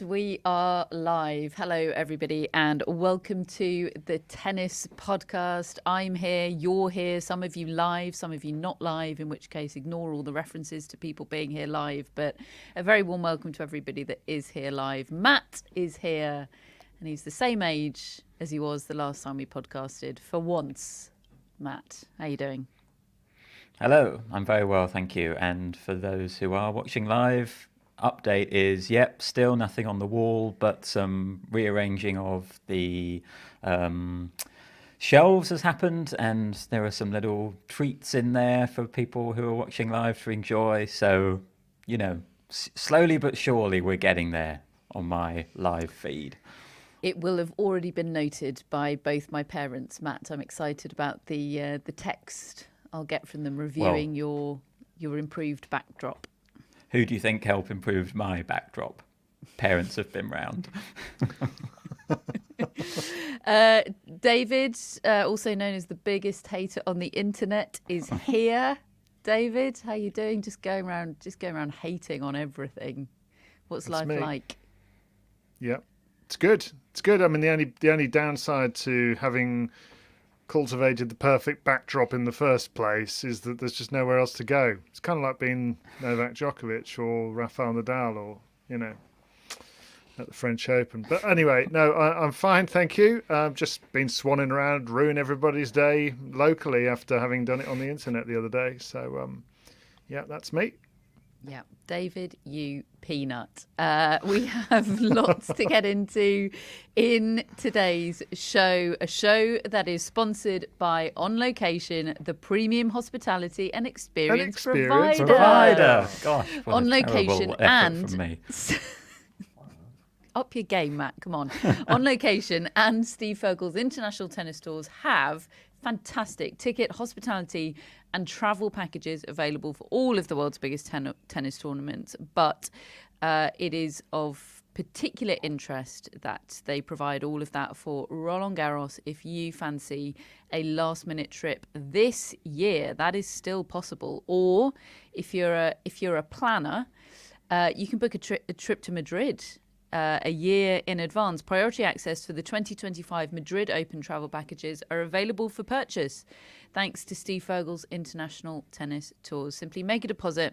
we are live. Hello, everybody, and welcome to the Tennis Podcast. I'm here, you're here, some of you live, some of you not live, in which case ignore all the references to people being here live. But a very warm welcome to everybody that is here live. Matt is here, and he's the same age as he was the last time we podcasted. For once, Matt, how are you doing? Hello, I'm very well, thank you. And for those who are watching live, update is, still nothing on the wall, but some rearranging of the shelves has happened, and there are some little treats in there for people who are watching live to enjoy. So, slowly but surely we're getting there on my live feed. It will have already been noted by both my parents, Matt. I'm excited about the text I'll get from them reviewing your improved backdrop. Who do you think helped improve my backdrop? Parents have been round. David, also known as the biggest hater on the internet, is here. David, how you doing? Just going around hating on everything. What's That's life me. like? Yeah, it's good. It's good. I mean, the only downside to having cultivated the perfect backdrop in the first place is that there's just nowhere else to go. It's kind of like being Novak Djokovic or Rafael Nadal or, at the French Open. But anyway, no, I'm fine, thank you. I've just been swanning around, ruining everybody's day locally after having done it on the internet the other day. So, that's me. Yeah, David, you peanut. We have lots to get into in today's show, a show that is sponsored by On Location, the premium hospitality and experience provider. Gosh, what On a Location effort and from me. Up your game, Matt. Come on. On Location and Steve Fergal's international tennis stores have fantastic ticket, hospitality and travel packages available for all of the world's biggest tennis tournaments. But it is of particular interest that they provide all of that for Roland Garros. If you fancy a last-minute trip this year, that is still possible. Or if you're a planner, you can book a trip to Madrid a year in advance. Priority access for the 2025 Madrid Open travel packages are available for purchase thanks to Steve Fergal's international tennis tours. Simply make a deposit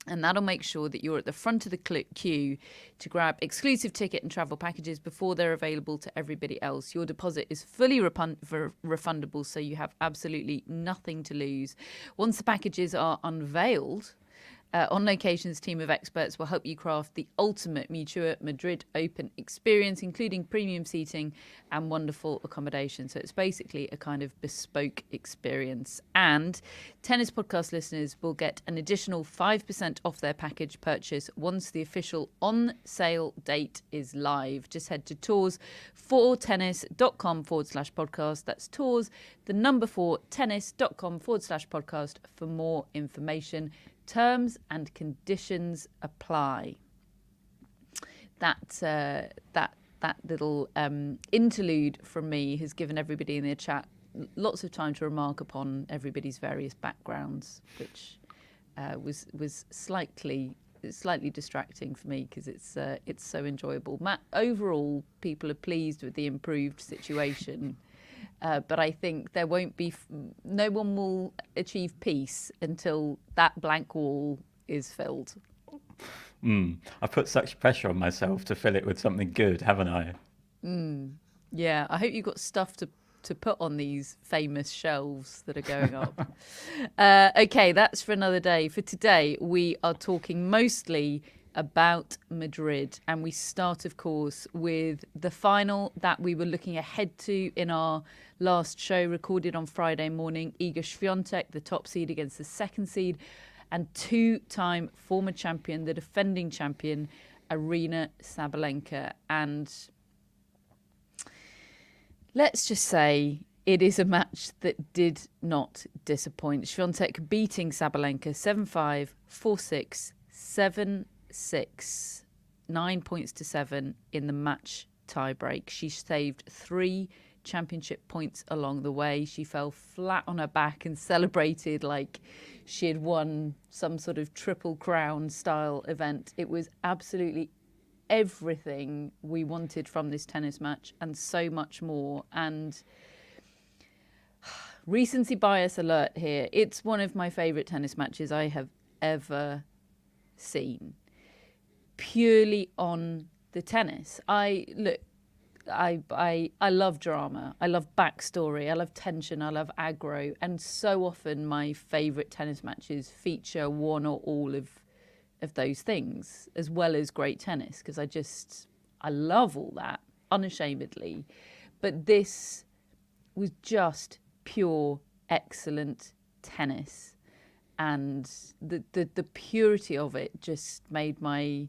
and that'll make sure that you're at the front of the queue to grab exclusive ticket and travel packages before they're available to everybody else. Your deposit is fully refundable, so you have absolutely nothing to lose. Once the packages are unveiled, On Location's team of experts will help you craft the ultimate Mutua Madrid Open experience, including premium seating and wonderful accommodation. So it's basically a kind of bespoke experience. And Tennis Podcast listeners will get an additional 5% off their package purchase once the official on-sale date is live. Just head to tours4tennis.com/podcast. That's tours, the number 4tennis.com/podcast for more information. Terms and conditions apply. That little interlude from me has given everybody in the chat lots of time to remark upon everybody's various backgrounds, which was slightly distracting for me because it's so enjoyable. Matt, overall, people are pleased with the improved situation. But I think there won't be, no one will achieve peace until that blank wall is filled. I put such pressure on myself to fill it with something good, haven't I? Yeah, I hope you've got stuff to put on these famous shelves that are going up. Okay, that's for another day. For today, we are talking mostly about Madrid, and we start, of course, with the final that we were looking ahead to in our last show recorded on Friday morning. Iga Swiatek, the top seed against the second seed, and two-time former champion, the defending champion, Aryna Sabalenka. And let's just say it is a match that did not disappoint. Swiatek beating Sabalenka 7-5, 4-6, 7-6, 9 points to 7 in the match tiebreak. She saved 3 championship points along the way. She fell flat on her back and celebrated like she had won some sort of triple crown style event. It was absolutely everything we wanted from this tennis match and so much more. And recency bias alert here. It's one of my favourite tennis matches I have ever seen. Purely on the tennis. I love drama. I love backstory. I love tension. I love aggro. And so often my favourite tennis matches feature one or all of those things, as well as great tennis, because I love all that unashamedly. But this was just pure excellent tennis, and the purity of it just made my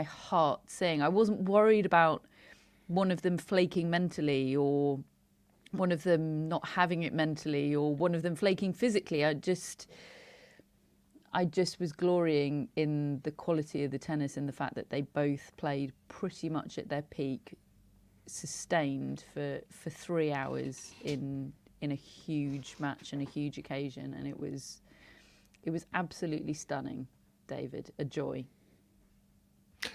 heart sing. I wasn't worried about one of them flaking mentally, or one of them not having it mentally, or one of them flaking physically. I just was glorying in the quality of the tennis and the fact that they both played pretty much at their peak, sustained for 3 hours in a huge match and a huge occasion. And it was absolutely stunning, David. A joy.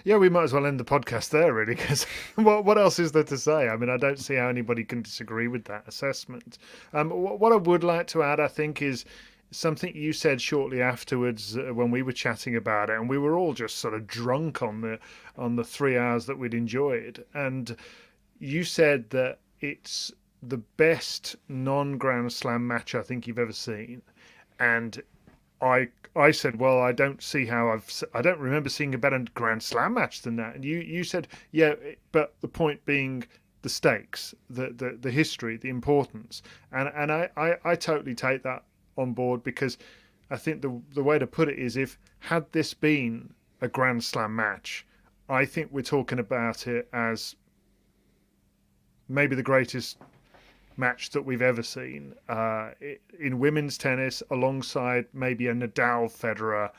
Yeah, we might as well end the podcast there, really, because what else is there to say? I mean, I don't see how anybody can disagree with that assessment. What I would like to add, I think, is something you said shortly afterwards when we were chatting about it, and we were all just sort of drunk on the 3 hours that we'd enjoyed. And you said that it's the best non-Grand Slam match I think you've ever seen, and I said, well, I don't see how I don't remember seeing a better Grand Slam match than that. And you said, yeah, but the point being the stakes, the history, the importance, and I totally take that on board, because I think the way to put it is, if had this been a Grand Slam match, I think we're talking about it as maybe the greatest match that we've ever seen in women's tennis, alongside maybe a Nadal Federer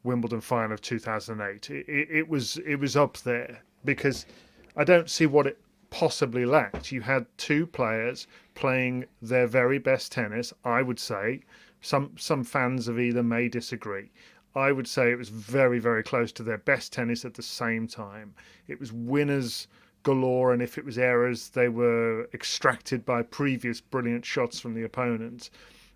Wimbledon final of 2008. It was up there, because I don't see what it possibly lacked. You had two players playing their very best tennis, I would say. Some fans of either may disagree. I would say it was very, very close to their best tennis at the same time. It was winners galore, and if it was errors, they were extracted by previous brilliant shots from the opponent.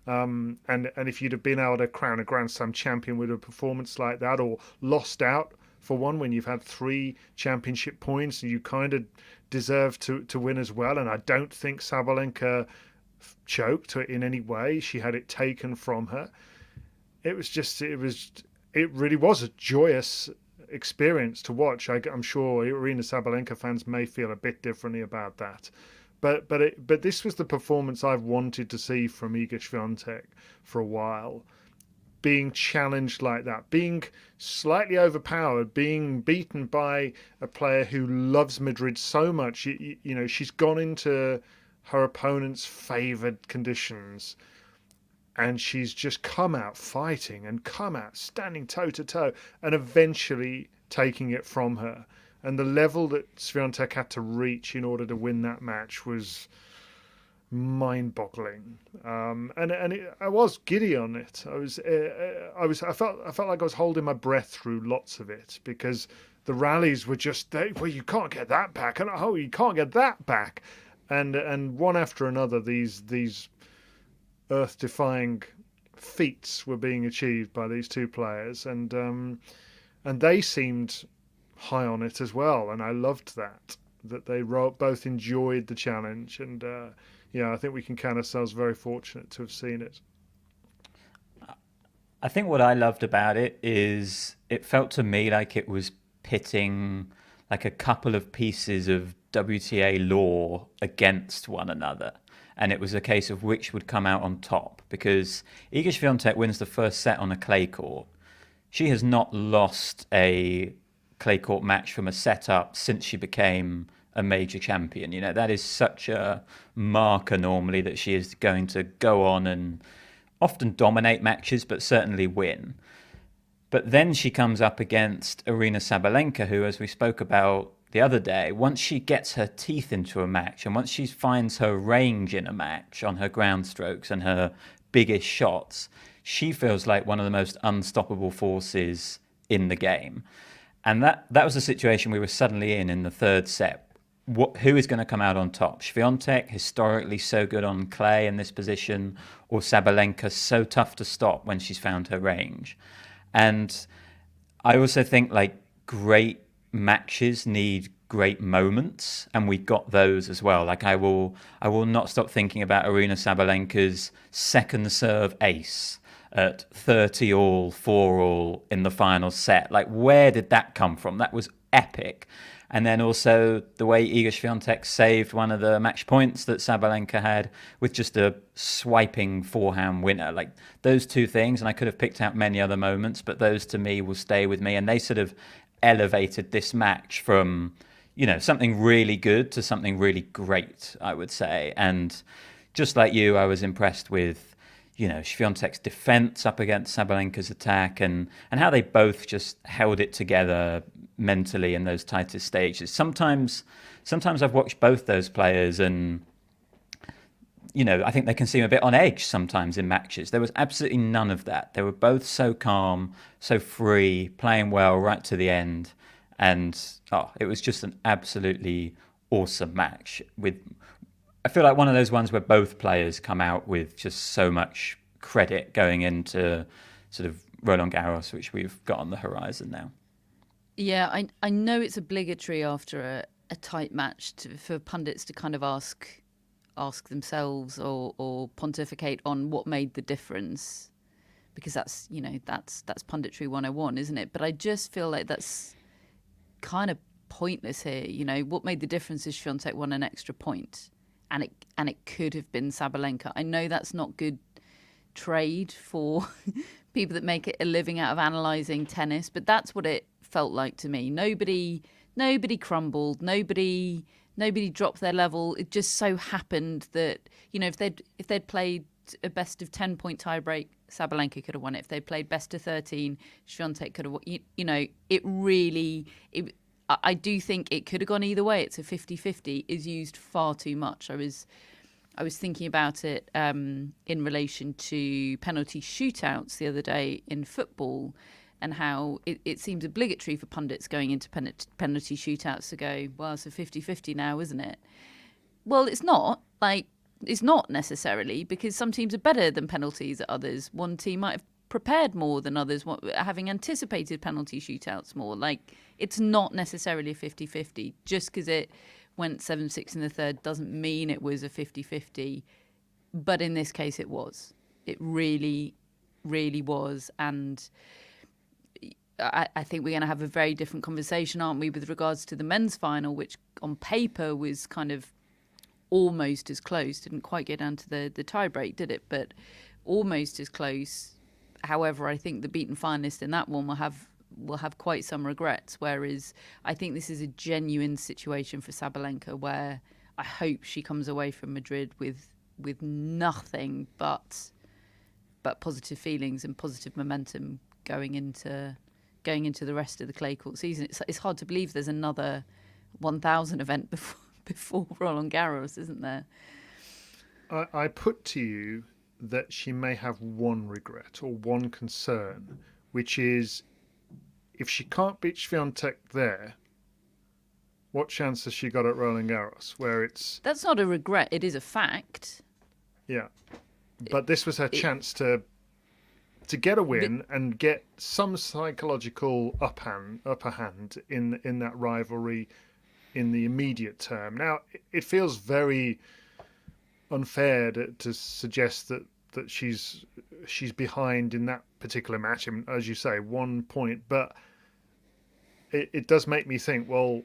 And if you'd have been able to crown a Grand Slam champion with a performance like that, or lost out for one when you've had 3 championship points, and you kind of deserve to win as well. And I don't think Sabalenka choked in any way. She had it taken from her. It really was a joyous experience to watch. I'm sure Arina Sabalenka fans may feel a bit differently about that, but this was the performance I've wanted to see from Iga Swiatek for a while. Being challenged like that, being slightly overpowered, being beaten by a player who loves Madrid so much. You know, she's gone into her opponent's favoured conditions, and she's just come out fighting and come out standing toe to toe, and eventually taking it from her. And the level that Swiatek had to reach in order to win that match was mind-boggling. I was giddy on it. I felt like I was holding my breath through lots of it, because the rallies were just, well, you can't get that back, and oh, you can't get that back, and one after another, these earth-defying feats were being achieved by these two players, and they seemed high on it as well, and I loved that they both enjoyed the challenge, and I think we can count ourselves very fortunate to have seen it. I think what I loved about it is it felt to me like it was pitting like a couple of pieces of WTA law against one another. And it was a case of which would come out on top, because Iga Swiatek wins the first set on a clay court. She has not lost a clay court match from a setup since she became a major champion. You know, that is such a marker normally, that she is going to go on and often dominate matches, but certainly win. But then she comes up against Arina Sabalenka, who, as we spoke about the other day, once she gets her teeth into a match, and once she finds her range in a match on her ground strokes and her biggest shots, she feels like one of the most unstoppable forces in the game. And that was the situation we were suddenly in the third set. Who is going to come out on top? Swiatek, historically so good on clay in this position, or Sabalenka, so tough to stop when she's found her range. And I also think like great matches need great moments, and we got those as well. Like I will not stop thinking about Aryna Sabalenka's second serve ace at 30 all, 4 all in the final set. Like, where did that come from? That was epic. And then also the way Iga Swiatek saved one of the match points that Sabalenka had with just a swiping forehand winner. Like, those two things, and I could have picked out many other moments, but those to me will stay with me. And they sort of elevated this match from, something really good to something really great, I would say. And just like you, I was impressed with Swiatek's defense up against Sabalenka's attack, and how they both just held it together mentally in those tightest stages. Sometimes I've watched both those players, and I think they can seem a bit on edge sometimes in matches. There was absolutely none of that. They were both so calm, so free, playing well right to the end, and it was just an absolutely awesome match. I feel like one of those ones where both players come out with just so much credit going into sort of Roland Garros, which we've got on the horizon now. Yeah, I know it's obligatory after a tight match for pundits to kind of ask themselves or pontificate on what made the difference, because that's punditry 101, isn't it? But I just feel like that's kind of pointless here. What made the difference is Swiatek won an extra point. And it could have been Sabalenka. I know that's not good trade for people that make it a living out of analysing tennis, but that's what it felt like to me. Nobody crumbled. Nobody dropped their level. It just so happened that if they'd played a best of 10 point tiebreak, Sabalenka could have won it. If they'd played best of 13, Swiatek could have won. I do think it could have gone either way. It's a 50-50 is used far too much. I was thinking about it in relation to penalty shootouts the other day in football, and how it seems obligatory for pundits going into penalty shootouts to go, well, it's a 50-50 now, isn't it? Well, it's not. It's not necessarily, because some teams are better than penalties at others. One team might have prepared more than others, having anticipated penalty shootouts more. It's not necessarily a 50-50. Just because it went 7-6 in the third doesn't mean it was a 50-50. But in this case, it was. It really, really was. And I think we're going to have a very different conversation, aren't we, with regards to the men's final, which on paper was kind of almost as close. Didn't quite get down to the tie break, did it? But almost as close. However, I think the beaten finalist in that one will have quite some regrets. Whereas I think this is a genuine situation for Sabalenka, where I hope she comes away from Madrid with nothing but positive feelings and positive momentum going into the rest of the clay court season. It's hard to believe there's another 1,000 event before Roland Garros, isn't there? I put to you that she may have one regret or one concern, which is if she can't beat Swiatek there, what chance has she got at Roland Garros? That's not a regret; it is a fact. Yeah, but this was her chance to get a win and get some psychological upper hand in that rivalry in the immediate term. Now, it feels very unfair to suggest that she's behind in that particular match. I mean, as you say, 1 point, but it does make me think, well,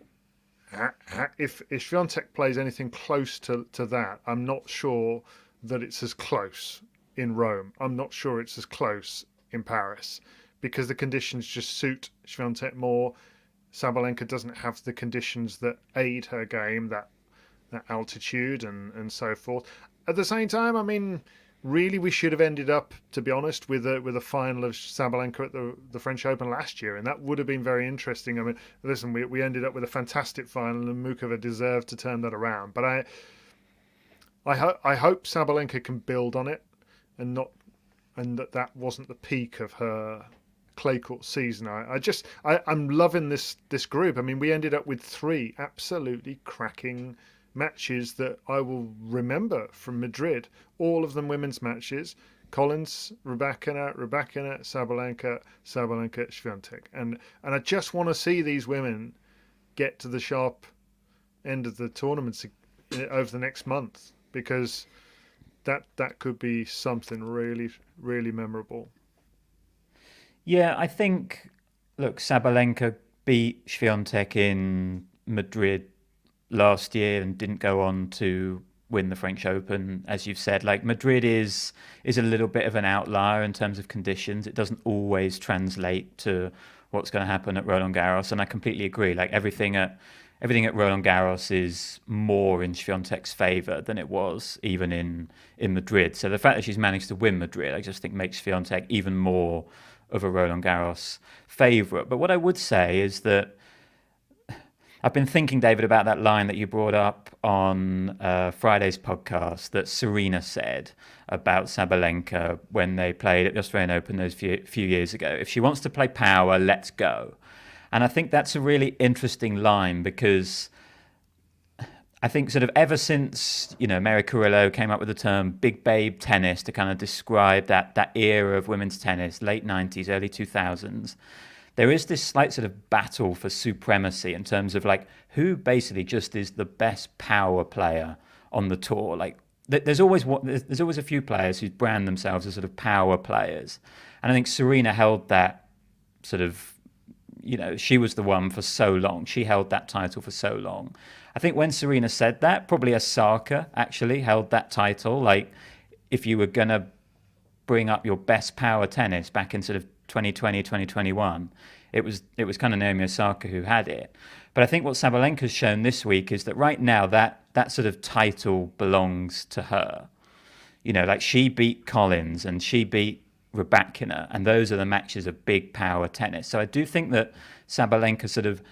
if Swiatek plays anything close to that, I'm not sure that it's as close in Rome. I'm not sure it's as close in Paris, because the conditions just suit Swiatek more. Sabalenka doesn't have the conditions that aid her game, that altitude and so forth. At the same time, I mean, really, we should have ended up, to be honest, with a final of Sabalenka at the French Open last year, and that would have been very interesting. I mean, listen, we ended up with a fantastic final, and Mukova deserved to turn that around. But I hope Sabalenka can build on it, and that wasn't the peak of her clay court season. I'm loving this group. I mean, we ended up with 3 absolutely cracking matches that I will remember from Madrid. All of them women's matches. Collins, Rybakina, Sabalenka, Swiatek. And I just want to see these women get to the sharp end of the tournaments over the next month, because that could be something really, really memorable. Yeah, I think, look, Sabalenka beat Swiatek in Madrid last year and didn't go on to win the French Open. As you've said, like, Madrid is a little bit of an outlier in terms of conditions. It doesn't always translate to what's going to happen at Roland Garros, and I completely agree. Like, everything at Roland Garros is more in Swiatek's favour than it was even in Madrid. So the fact that she's managed to win Madrid, I just think makes Swiatek even more of a Roland Garros favourite. But what I would say is that I've been thinking, David, about that line that you brought up on Friday's podcast that Serena said about Sabalenka when they played at the Australian Open those few years ago. If she wants to play power, let's go. And I think that's a really interesting line, because I think sort of ever since, Mary Carrillo came up with the term big babe tennis to kind of describe that era of women's tennis, late 90s, early 2000s, there is this slight sort of battle for supremacy in terms of like who basically just is the best power player on the tour. Like there's always a few players who brand themselves as sort of power players. And I think Serena held that sort of, she was the one for so long. She held that title for so long. I think when Serena said that, probably Osaka actually held that title. Like, if you were going to bring up your best power tennis back in sort of 2020, 2021, it was kind of Naomi Osaka who had it. But I think what Sabalenka's shown this week is that right now that sort of title belongs to her. Like, she beat Collins and she beat Rybakina, and those are the matches of big power tennis. So I do think that Sabalenka sort of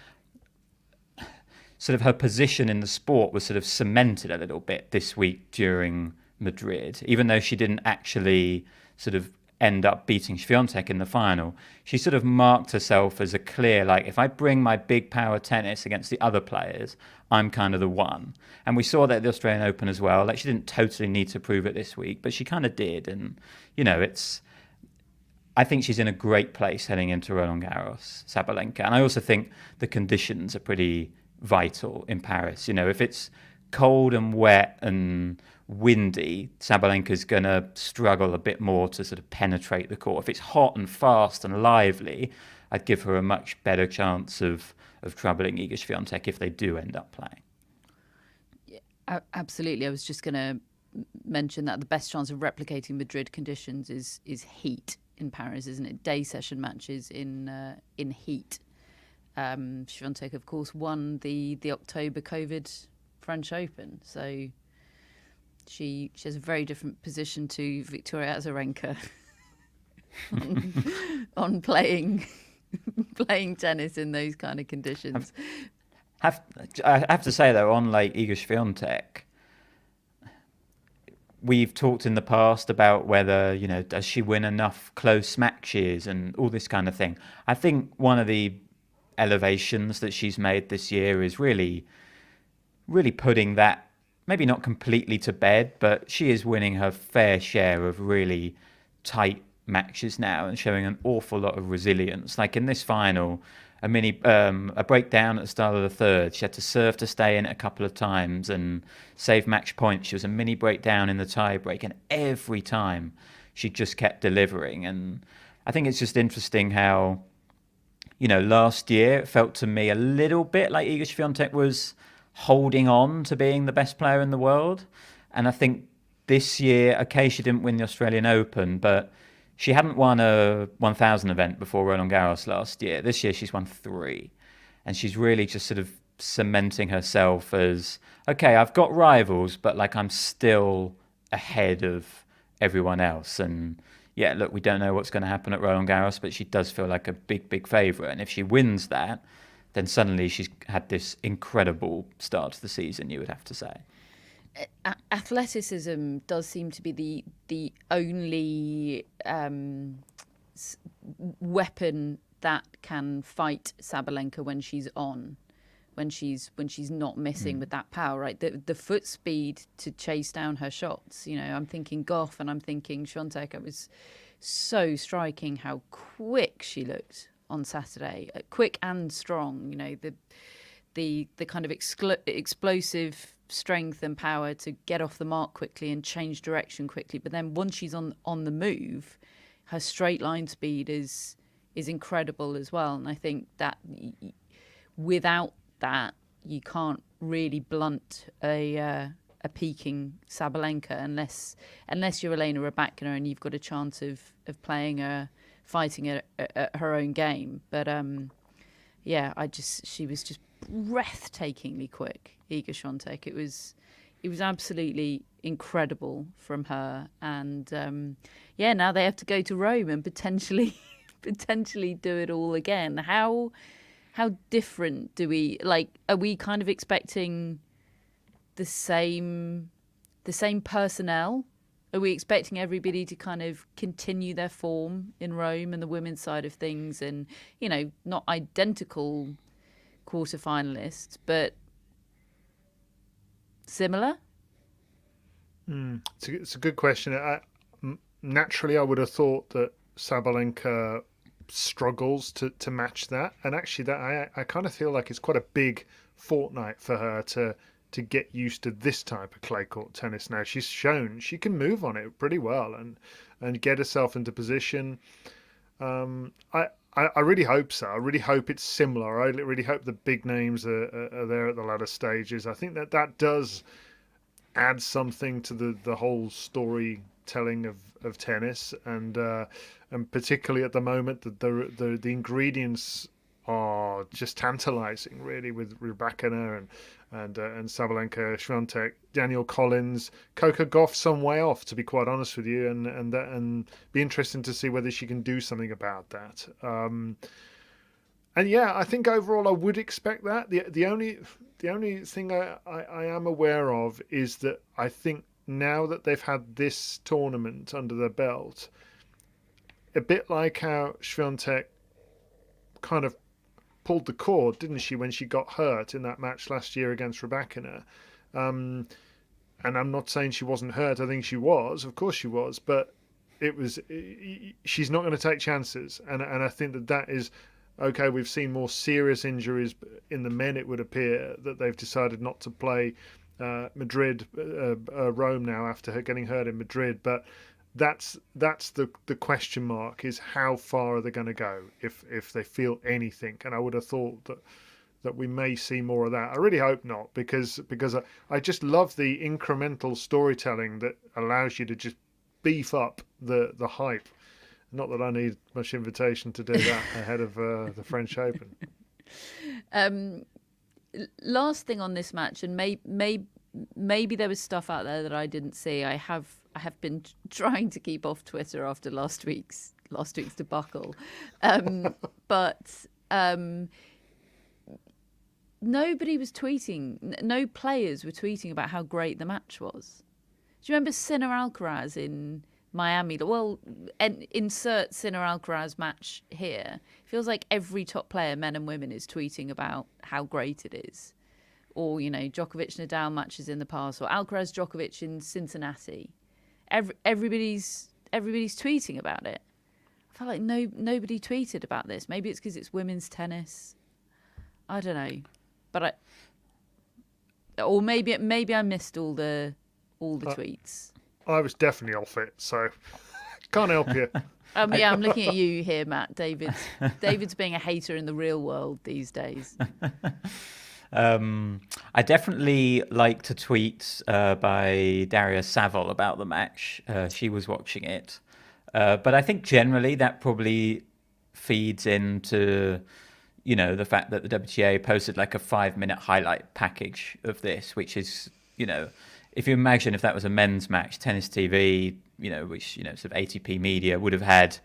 her position in the sport was sort of cemented a little bit this week during Madrid, even though she didn't actually sort of end up beating Swiatek in the final. She sort of marked herself as a clear, like, if I bring my big power tennis against the other players, I'm kind of the one. And we saw that at the Australian Open as well. Like, she didn't totally need to prove it this week, but she kind of did. And, I think she's in a great place heading into Roland Garros, Sabalenka. And I also think the conditions are pretty vital in Paris. If it's cold and wet and windy, Sabalenka's going to struggle a bit more to sort of penetrate the court. If it's hot and fast and lively, I'd give her a much better chance of troubling Iga Swiatek if they do end up playing. Yeah, absolutely. I was just going to mention that the best chance of replicating Madrid conditions is heat in Paris, isn't it? Day session matches in heat. Swiatek, of course, won the October COVID French Open, so she has a very different position to Victoria Azarenka on playing tennis in those kind of conditions. I have to say though, on like Iga Swiatek, we've talked in the past about whether, does she win enough close matches and all this kind of thing. I think one of the elevations that she's made this year is really, really putting that, maybe not completely to bed, but she is winning her fair share of really tight matches now and showing an awful lot of resilience. Like in this final, a breakdown at the start of the third. She had to serve to stay in it a couple of times and save match points. She was a mini breakdown in the tie break, and every time she just kept delivering. And I think it's just interesting how, last year it felt to me a little bit like Iga Swiatek was holding on to being the best player in the world. And I think this year, okay, she didn't win the Australian Open, but she hadn't won a 1,000 event before Roland Garros last year. This year she's won 3. And she's really just sort of cementing herself as, okay, I've got rivals, but like I'm still ahead of everyone else. And yeah, look, we don't know what's going to happen at Roland Garros, but she does feel like a big, big favourite. And if she wins that, then suddenly she's had this incredible start to the season, you would have to say. Athleticism does seem to be the only weapon that can fight Sabalenka when she's on, when she's not missing with that power, right? The foot speed to chase down her shots. You know, I'm thinking Goff and I'm thinking Świątek. It was so striking how quick she looked on Saturday, quick and strong. You know, the kind of explosive strength and power to get off the mark quickly and change direction quickly. But then once she's on the move, her straight line speed is incredible as well. And I think that without that, you can't really blunt a peaking Sabalenka unless you're Elena Rybakina and you've got a chance of playing her, fighting at her own game. But she was just breathtakingly quick, Iga Świątek. It was absolutely incredible from her. And now they have to go to Rome and potentially do it all again. How different do we are we kind of expecting the same personnel? Are we expecting everybody to kind of continue their form in Rome and the women's side of things, and, you know, not identical quarterfinalists, but similar? It's a good question. Naturally, I would have thought that Sabalenka struggles to match that, and actually that I kind of feel like it's quite a big fortnight for her to get used to this type of clay court tennis now. She's shown she can move on it pretty well and get herself into position. I really hope so. I really hope it's similar. I really hope the big names are there at the latter stages. I think that does add something to the whole storytelling of tennis, and particularly at the moment the ingredients are just tantalising, really, with Rybakina and Sabalenka, Świątek, Danielle Collins, Coco Gauff some way off, to be quite honest with you, and be interesting to see whether she can do something about that. And yeah, I think overall I would expect that. The only thing I am aware of is that I think now that they've had this tournament under their belt, a bit like how Świątek kind of pulled the cord, didn't she, when she got hurt in that match last year against Rybakina? And I'm not saying she wasn't hurt. I think she was. Of course she was. But she's not going to take chances. And I think that is okay. We've seen more serious injuries in the men, it would appear, that they've decided not to play Madrid, Rome now after her getting hurt in Madrid. But that's the question mark, is how far are they going to go if they feel anything. And I would have thought that we may see more of that. I really hope not, because I just love the incremental storytelling that allows you to just beef up the hype. Not that I need much invitation to do that ahead of the French Open. Last thing on this match, and maybe there was stuff out there that I didn't see. I have been trying to keep off Twitter after last week's debacle, but nobody was tweeting. No players were tweeting about how great the match was. Do you remember Sinner Alcaraz in Miami? Well, insert Sinner Alcaraz match here. Feels like every top player, men and women, is tweeting about how great it is. Or, you know, Djokovic Nadal matches in the past, or Alcaraz Djokovic in Cincinnati. Everybody's tweeting about it. I felt like nobody tweeted about this. Maybe it's because it's women's tennis. I don't know, but or maybe I missed all the tweets. I was definitely off it, so can't help you. Yeah, I'm looking at you here, Matt. David's being a hater in the real world these days. I definitely liked a tweet by Daria Savol about the match. She was watching it. But I think generally that probably feeds into, you know, the fact that the WTA posted like a 5-minute highlight package of this, which is, you know, if you imagine if that was a men's match, Tennis TV, you know, which, you know, sort of ATP media would have had,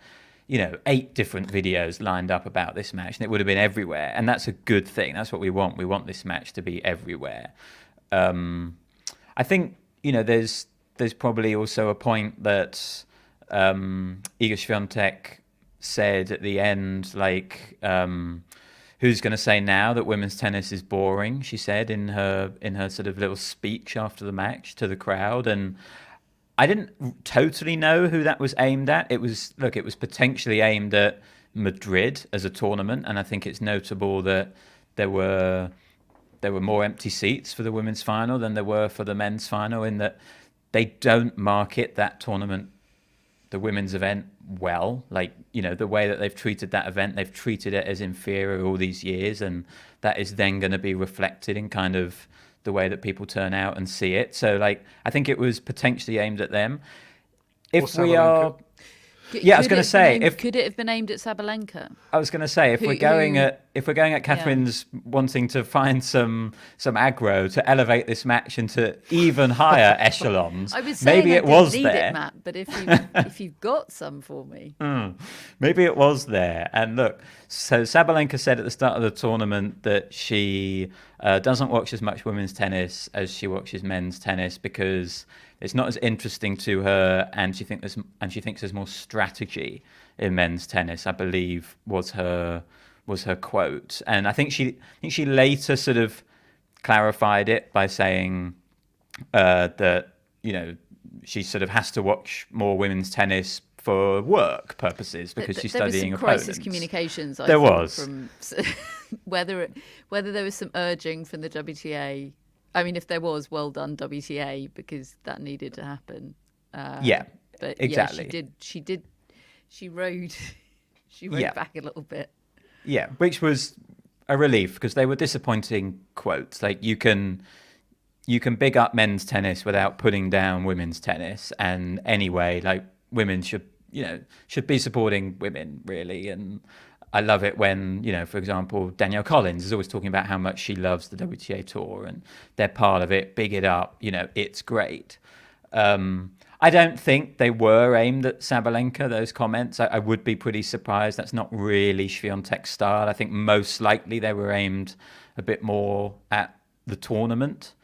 you know, 8 different videos lined up about this match, and it would have been everywhere. And that's a good thing. That's what we want. We want this match to be everywhere. I think, you know, there's probably also a point that Iga Świątek said at the end, like, who's going to say now that women's tennis is boring? She said in her sort of little speech after the match to the crowd, and I didn't totally know who that was aimed at. It was potentially aimed at Madrid as a tournament, and I think it's notable that there were more empty seats for the women's final than there were for the men's final, in that they don't market that tournament, the women's event, well. Like, the way that they've treated that event, they've treated it as inferior all these years, and that is then going to be reflected in kind of the way that people turn out and see it. So, like, I think it was potentially aimed at them. If we are... Yeah, I was going to say, could it have been aimed at Sabalenka? I was going to say, if we're going at Catherine's wanting to find some aggro to elevate this match into even higher echelons, maybe it was there. Matt, but if you've got some for me, maybe it was there. And look, so Sabalenka said at the start of the tournament that she doesn't watch as much women's tennis as she watches men's tennis because it's not as interesting to her, and she thinks there's more strategy in men's tennis, I believe was her quote. And I think she later sort of clarified it by saying that she sort of has to watch more women's tennis for work purposes because she's studying opponents. There was some crisis communications. There was from whether there was some urging from the WTA. I mean, if there was, well done WTA, because that needed to happen. But exactly. Yeah, she rode back a little bit. Yeah, which was a relief because they were disappointing quotes. Like, you can big up men's tennis without putting down women's tennis. And anyway, like, women should be supporting women, really. And I love it when, for example, Danielle Collins is always talking about how much she loves the WTA Tour and they're part of it. Big it up. It's great. I don't think they were aimed at Sabalenka, those comments. I would be pretty surprised. That's not really Swiatek's style. I think most likely they were aimed a bit more at the tournament.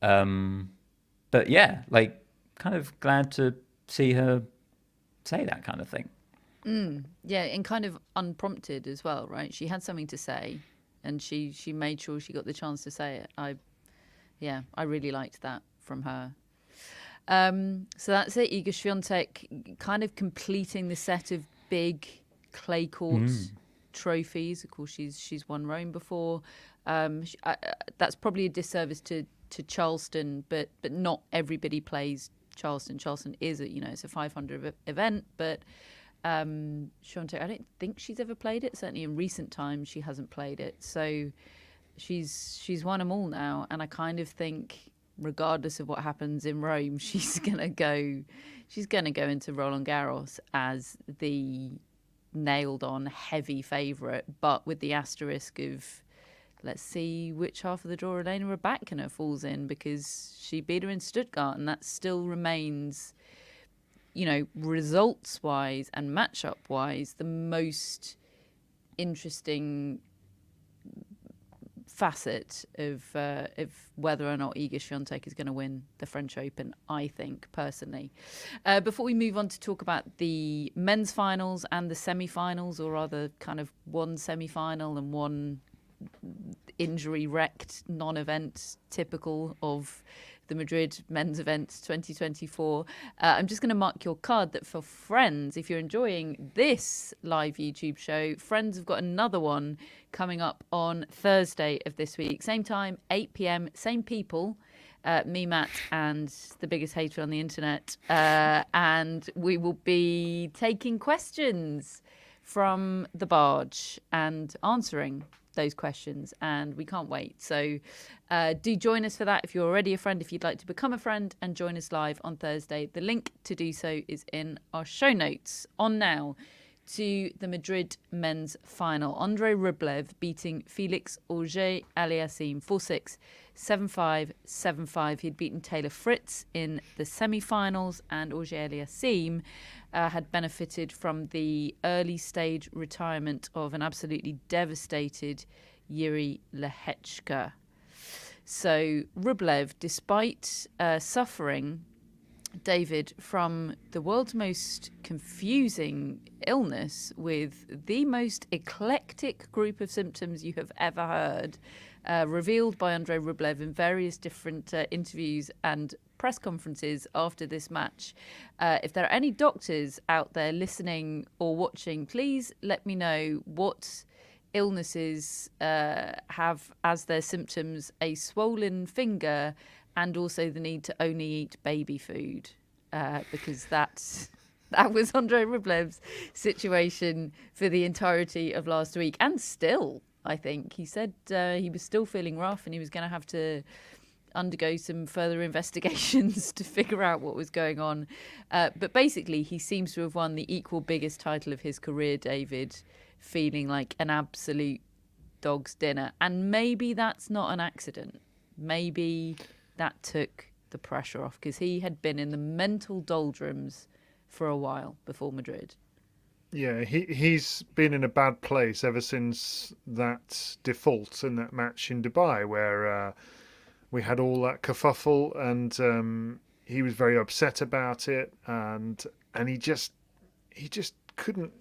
But yeah, like, kind of glad to see her say that kind of thing. Yeah, and kind of unprompted as well, right? She had something to say, and she made sure she got the chance to say it. I really liked that from her. So that's it. Iga Swiatek kind of completing the set of big clay court trophies. Of course, she's won Rome before. That's probably a disservice to Charleston, but not everybody plays Charleston. Charleston is it's a 500 event, but. Swiatek, I don't think she's ever played it. Certainly in recent times, she hasn't played it. So she's won them all now, and I kind of think, regardless of what happens in Rome, she's gonna go into Roland Garros as the nailed-on heavy favourite, but with the asterisk of, let's see which half of the draw Elena Rybakina falls in, because she beat her in Stuttgart, and that still remains, results-wise and matchup-wise, the most interesting facet of whether or not Iga Swiatek is going to win the French Open, I think, personally. Before we move on to talk about the men's finals and the semi-finals, or rather kind of one semi-final and one injury-wrecked non-event typical of the Madrid men's event 2024. I'm just going to mark your card that for Friends, if you're enjoying this live YouTube show, Friends have got another one coming up on Thursday of this week. Same time, 8 p.m, same people. Me, Matt, and the biggest hater on the internet. And we will be taking questions from the barge and answering those questions, and we can't wait. So do join us for that if you're already a friend. If you'd like to become a friend and join us live on Thursday, the link to do so is in our show notes. On now to the Madrid men's final. Andrei Rublev beating Felix Auger-Aliassime 4-6, 7-5, 7-5. He'd beaten Taylor Fritz in the semi-finals, and Auger-Aliassime had benefited from the early stage retirement of an absolutely devastated Yuri Lehechka. So Rublev, despite suffering David, from the world's most confusing illness with the most eclectic group of symptoms you have ever heard, revealed by Andrei Rublev in various different interviews and press conferences after this match. If there are any doctors out there listening or watching, please let me know what illnesses have as their symptoms a swollen finger and also the need to only eat baby food, because that was Andrei Rublev's situation for the entirety of last week. And still, I think, he said he was still feeling rough and he was going to have to undergo some further investigations to figure out what was going on. But basically, he seems to have won the equal biggest title of his career, David, feeling like an absolute dog's dinner. And maybe that's not an accident. Maybe that took the pressure off, because he had been in the mental doldrums for a while before Madrid. Yeah, he's been in a bad place ever since that default in that match in Dubai, where we had all that kerfuffle, and he was very upset about it, and he just couldn't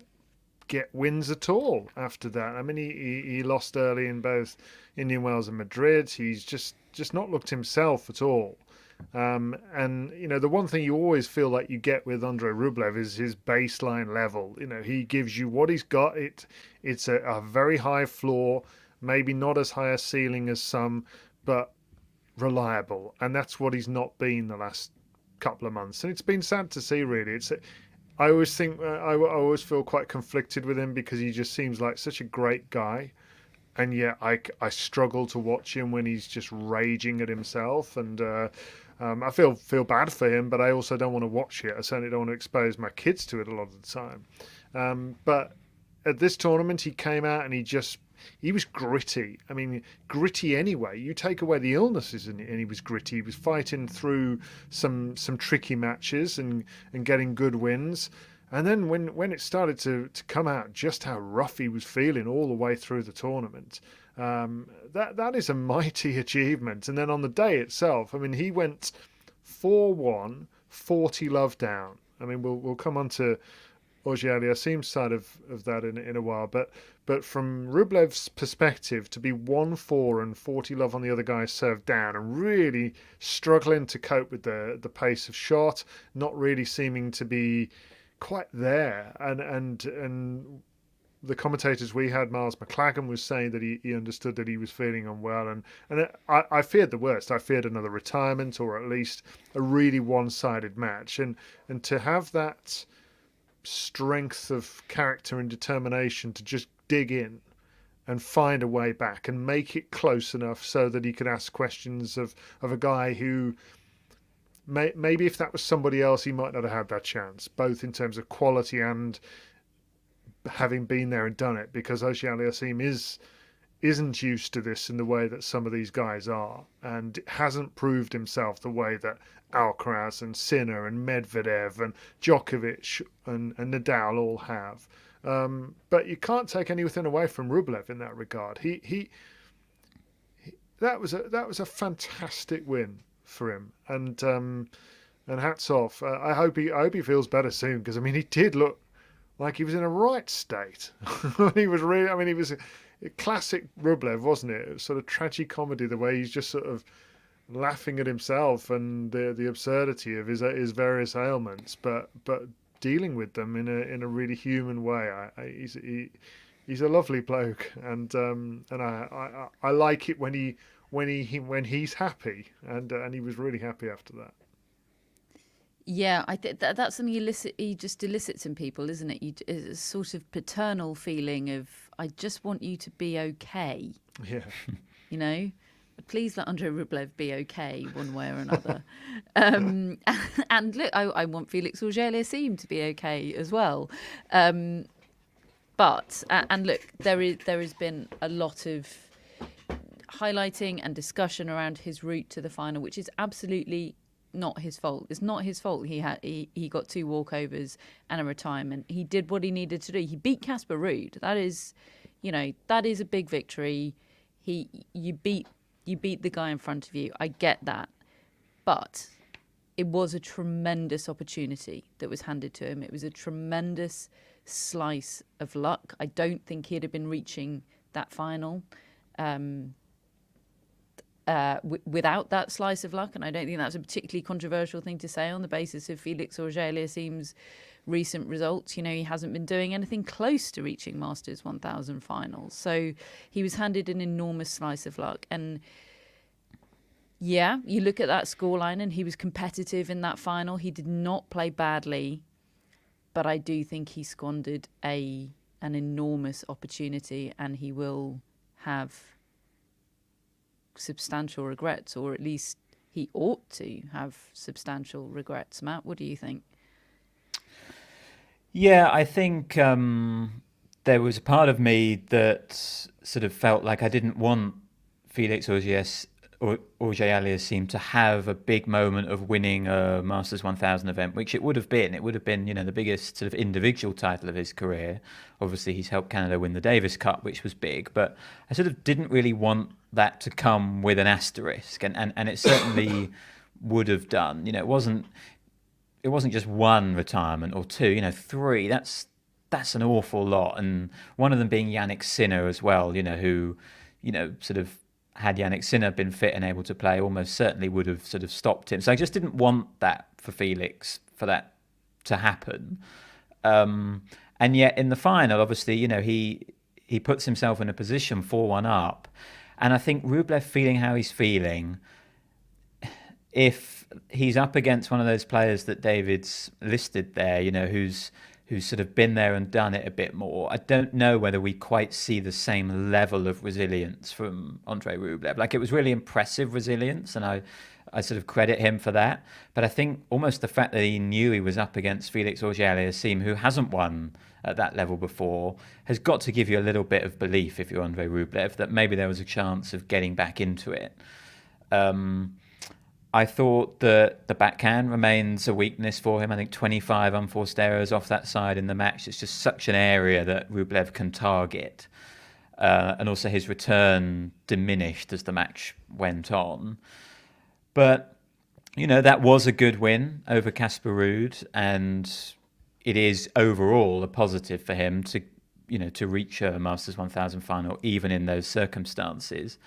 get wins at all after that. I mean, he lost early in both Indian Wells and Madrid. He's just not looked himself at all. And the one thing you always feel like you get with Andrei Rublev is his baseline level. He gives you what he's got. It's a very high floor, maybe not as high a ceiling as some, but reliable. And that's what he's not been the last couple of months. And it's been sad to see, really. I always think I always feel quite conflicted with him, because he just seems like such a great guy, and yet I struggle to watch him when he's just raging at himself, and I feel bad for him, but I also don't want to watch it. I certainly don't want to expose my kids to it a lot of the time. But at this tournament, he came out and he was gritty. I mean, gritty anyway. You take away the illnesses and he was gritty. He was fighting through some tricky matches and getting good wins. And then when it started to come out just how rough he was feeling all the way through the tournament, that is a mighty achievement. And then on the day itself, I mean, he went 4-1, 40 love down. I mean, we'll come on to Auger-Aliassime's side of that in a while, but from Rublev's perspective, to be 1-4 and 40 love on the other guy's serve down, and really struggling to cope with the pace of shot, not really seeming to be quite there, and the commentators we had, Miles McLagan, was saying that he understood that he was feeling unwell, and I feared the worst. I feared another retirement, or at least a really one-sided match, and to have that strength of character and determination to just dig in and find a way back and make it close enough so that he could ask questions of a guy who maybe if that was somebody else, he might not have had that chance, both in terms of quality and having been there and done it, because Auger-Aliassime isn't used to this in the way that some of these guys are, and hasn't proved himself the way that Alcaraz and Sinner and Medvedev and Djokovic and Nadal all have. But you can't take anything away from Rublev in that regard. He that was a fantastic win for him, and hats off. I hope he feels better soon, because I mean, he did look like he was in a right state. He was really, I mean, he was a classic Rublev, wasn't it? It was sort of tragicomedy, the way he's just sort of laughing at himself and the absurdity of his various ailments, but dealing with them in a really human way. He's a lovely bloke, and I like it when he's happy, and he was really happy after that. Yeah, I think that's something he just elicits in people, isn't it? It's a sort of paternal feeling of, I just want you to be okay. Yeah. Please let Andrei Rublev be okay one way or another. And look, I want Felix Auger-Aliassime to be okay as well. But look, there has been a lot of highlighting and discussion around his route to the final, which is absolutely not his fault. It's not his fault. He got 2 walkovers and a retirement. He did what he needed to do. He beat Casper Ruud. That is a big victory. You beat the guy in front of you. I get that. But it was a tremendous opportunity that was handed to him. It was a tremendous slice of luck. I don't think he'd have been reaching that final without that slice of luck, and I don't think that's a particularly controversial thing to say on the basis of Felix Auger-Aliassime's recent results. You know, he hasn't been doing anything close to reaching Masters 1000 finals, so he was handed an enormous slice of luck. And yeah, you look at that scoreline, and he was competitive in that final. He did not play badly, but I do think he squandered an enormous opportunity, and he will have substantial regrets, or at least he ought to have substantial regrets. Matt, what do you think? Yeah, I think there was a part of me that sort of felt like I didn't want Felix Auger-Aliassime to have a big moment of winning a Masters 1000 event, which it would have been. It would have been, you know, the biggest sort of individual title of his career. Obviously, he's helped Canada win the Davis Cup, which was big, but I sort of didn't really want that to come with an asterisk, and it certainly would have done. You know, it wasn't just one retirement or two, you know, three. That's an awful lot, and one of them being Yannick Sinner as well, you know, who, you know, sort of had Yannick Sinner been fit and able to play, almost certainly would have sort of stopped him. So I just didn't want that for Felix, for that to happen. And yet in the final, obviously, you know, he puts himself in a position 4-1 up. And I think Rublev, feeling how he's feeling, if he's up against one of those players that David's listed there, you know, who's sort of been there and done it a bit more, I don't know whether we quite see the same level of resilience from Andrei Rublev. Like, it was really impressive resilience, and I sort of credit him for that. But I think almost the fact that he knew he was up against Felix Auger-Aliassime, who hasn't won at that level before, has got to give you a little bit of belief, if you're Andrei Rublev, that maybe there was a chance of getting back into it. I thought that the backhand remains a weakness for him. I think 25 unforced errors off that side in the match. It's just such an area that Rublev can target. And also his return diminished as the match went on. But, you know, that was a good win over Casper Ruud, and it is overall a positive for him to, you know, to reach a Masters 1000 final, even in those circumstances.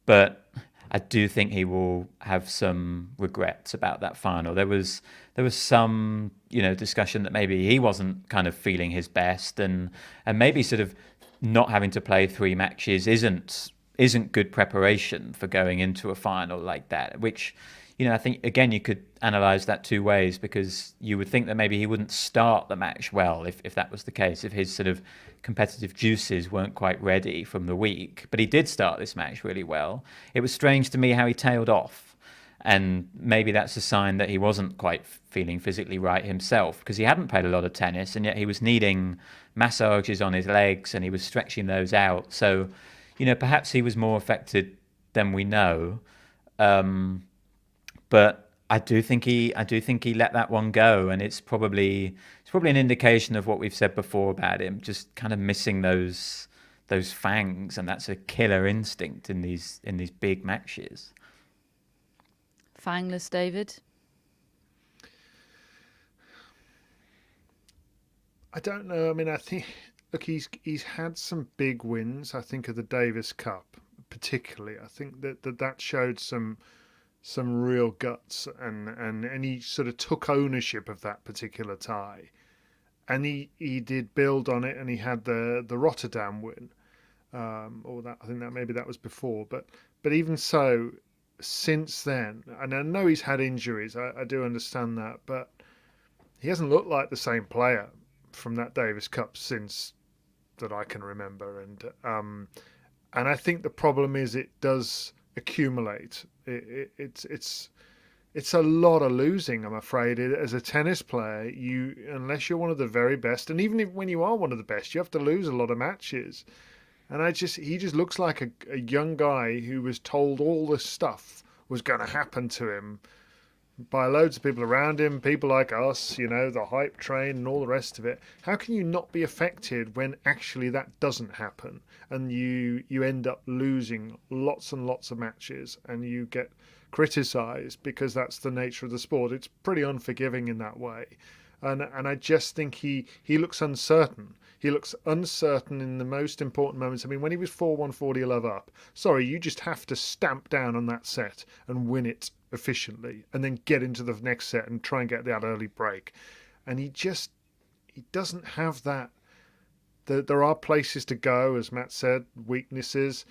But I do think he will have some regrets about that final. There was some, you know, discussion that maybe he wasn't kind of feeling his best, and maybe sort of not having to play 3 matches isn't good preparation for going into a final like that, which, you know, I think, again, you could analyse that 2 ways, because you would think that maybe he wouldn't start the match well if that was the case, if his sort of competitive juices weren't quite ready from the week. But he did start this match really well. It was strange to me how he tailed off, and maybe that's a sign that he wasn't quite feeling physically right himself, because he hadn't played a lot of tennis, and yet he was needing massages on his legs, and he was stretching those out. So, you know, perhaps he was more affected than we know. But I do think he let that one go, and it's probably an indication of what we've said before about him, just kind of missing those fangs, and that's a killer instinct in these big matches. Fangless David? I don't know. I mean, I think, look, he's had some big wins. I think of the Davis Cup particularly. I think that showed some real guts, and he sort of took ownership of that particular tie, and he did build on it, and he had the Rotterdam win, or that, I think that maybe that was before, but even so, since then, and I know he's had injuries, I do understand that, but he hasn't looked like the same player from that Davis Cup since that I can remember, and I think the problem is it does accumulate. It's a lot of losing, I'm afraid. As a tennis player, unless you're one of the very best, and even when you are one of the best, you have to lose a lot of matches. And he just looks like a young guy who was told all this stuff was going to happen to him by loads of people around him, people like us, you know, the hype train and all the rest of it. How can you not be affected when actually that doesn't happen, and you end up losing lots and lots of matches, and you get criticise because that's the nature of the sport. It's pretty unforgiving in that way. And I just think he looks uncertain. He looks uncertain in the most important moments. I mean, when he was 4-1, 40-love up, sorry, you just have to stamp down on that set and win it efficiently and then get into the next set and try and get that early break. And he doesn't have that. There are places to go, as Matt said, weaknesses.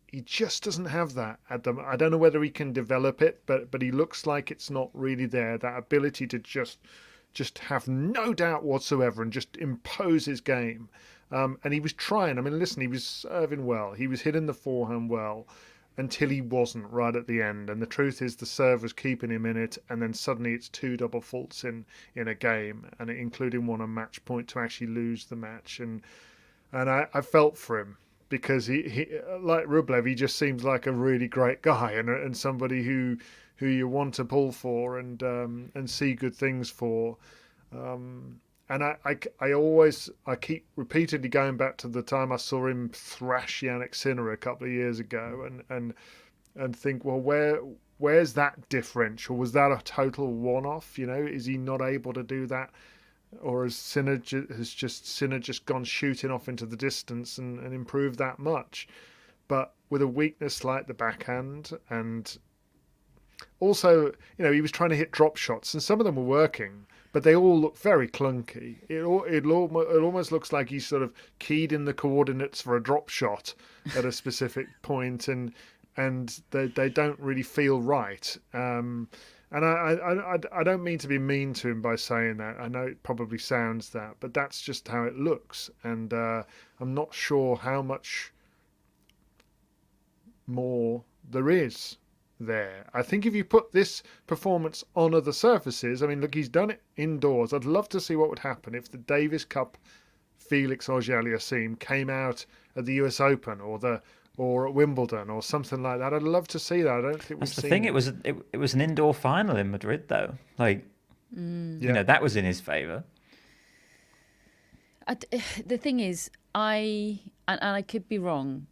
He just doesn't have that at the. I don't know whether he can develop it, but he looks like it's not really there. That ability to just have no doubt whatsoever and just impose his game. And he was trying. I mean, listen, he was serving well. He was hitting the forehand well until he wasn't right at the end. And the truth is the serve was keeping him in it. And then suddenly it's 2 double faults in a game, and including one on match point to actually lose the match. And I felt for him. Because he like Rublev, he just seems like a really great guy and somebody who you want to pull for and see good things for. And I keep repeatedly going back to the time I saw him thrash Yannick Sinner a couple of years ago and think, well, where's that differential? Was that a total one-off? You know, is he not able to do that? Or has Sinner just gone shooting off into the distance and improved that much? But with a weakness like the backhand, and also, you know, he was trying to hit drop shots, and some of them were working, but they all look very clunky. It almost looks like he's sort of keyed in the coordinates for a drop shot at a specific point, and they don't really feel right. And I don't mean to be mean to him by saying that. I know it probably sounds that, but that's just how it looks. And I'm not sure how much more there is there. I think if you put this performance on other surfaces, I mean, look, he's done it indoors. I'd love to see what would happen if the Davis Cup Felix Auger-Aliassime came out at the US Open or at Wimbledon or something like that. I'd love to see that. I don't think that's we've the seen thing. It was an indoor final in Madrid, though. Like, you know, that was in his favour. The thing is, and I could be wrong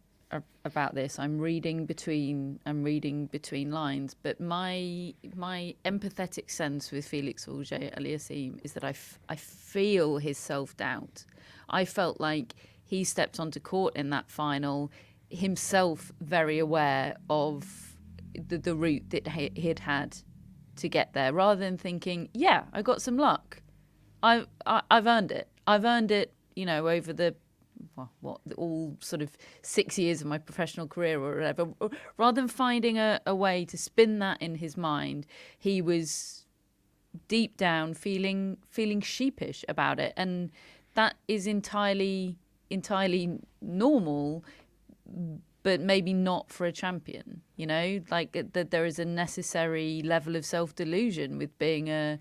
about this. I'm reading between lines, but my empathetic sense with Felix Auger-Aliassime is that I feel his self-doubt. I felt like he stepped onto court in that final, himself very aware of the route that he'd had to get there, rather than thinking, yeah, I got some luck. I've earned it. I've earned it, you know, over all sort of 6 years of my professional career or whatever. Rather than finding a way to spin that in his mind, he was deep down feeling sheepish about it, and that is entirely normal, but maybe not for a champion. You know, like that there is a necessary level of self-delusion with being a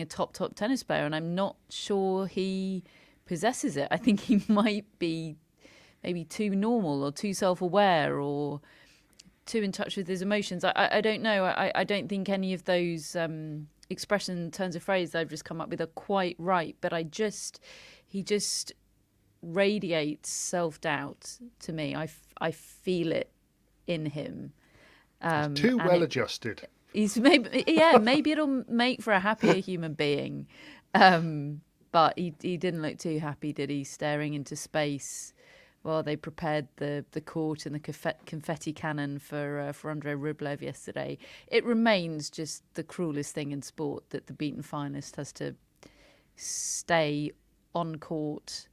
top tennis player, and I'm not sure he possesses it. I think he might be maybe too normal or too self-aware or too in touch with his emotions. I don't know. I don't think any of those expression turns of phrase that I've just come up with are quite right, but he just radiates self-doubt to me. I feel it in him. He's too well adjusted. He's maybe it'll make for a happier human being. But he didn't look too happy, did he? Staring into space while they prepared the court and the confetti cannon for Andrei Rublev yesterday. It remains just the cruelest thing in sport that the beaten finalist has to stay on court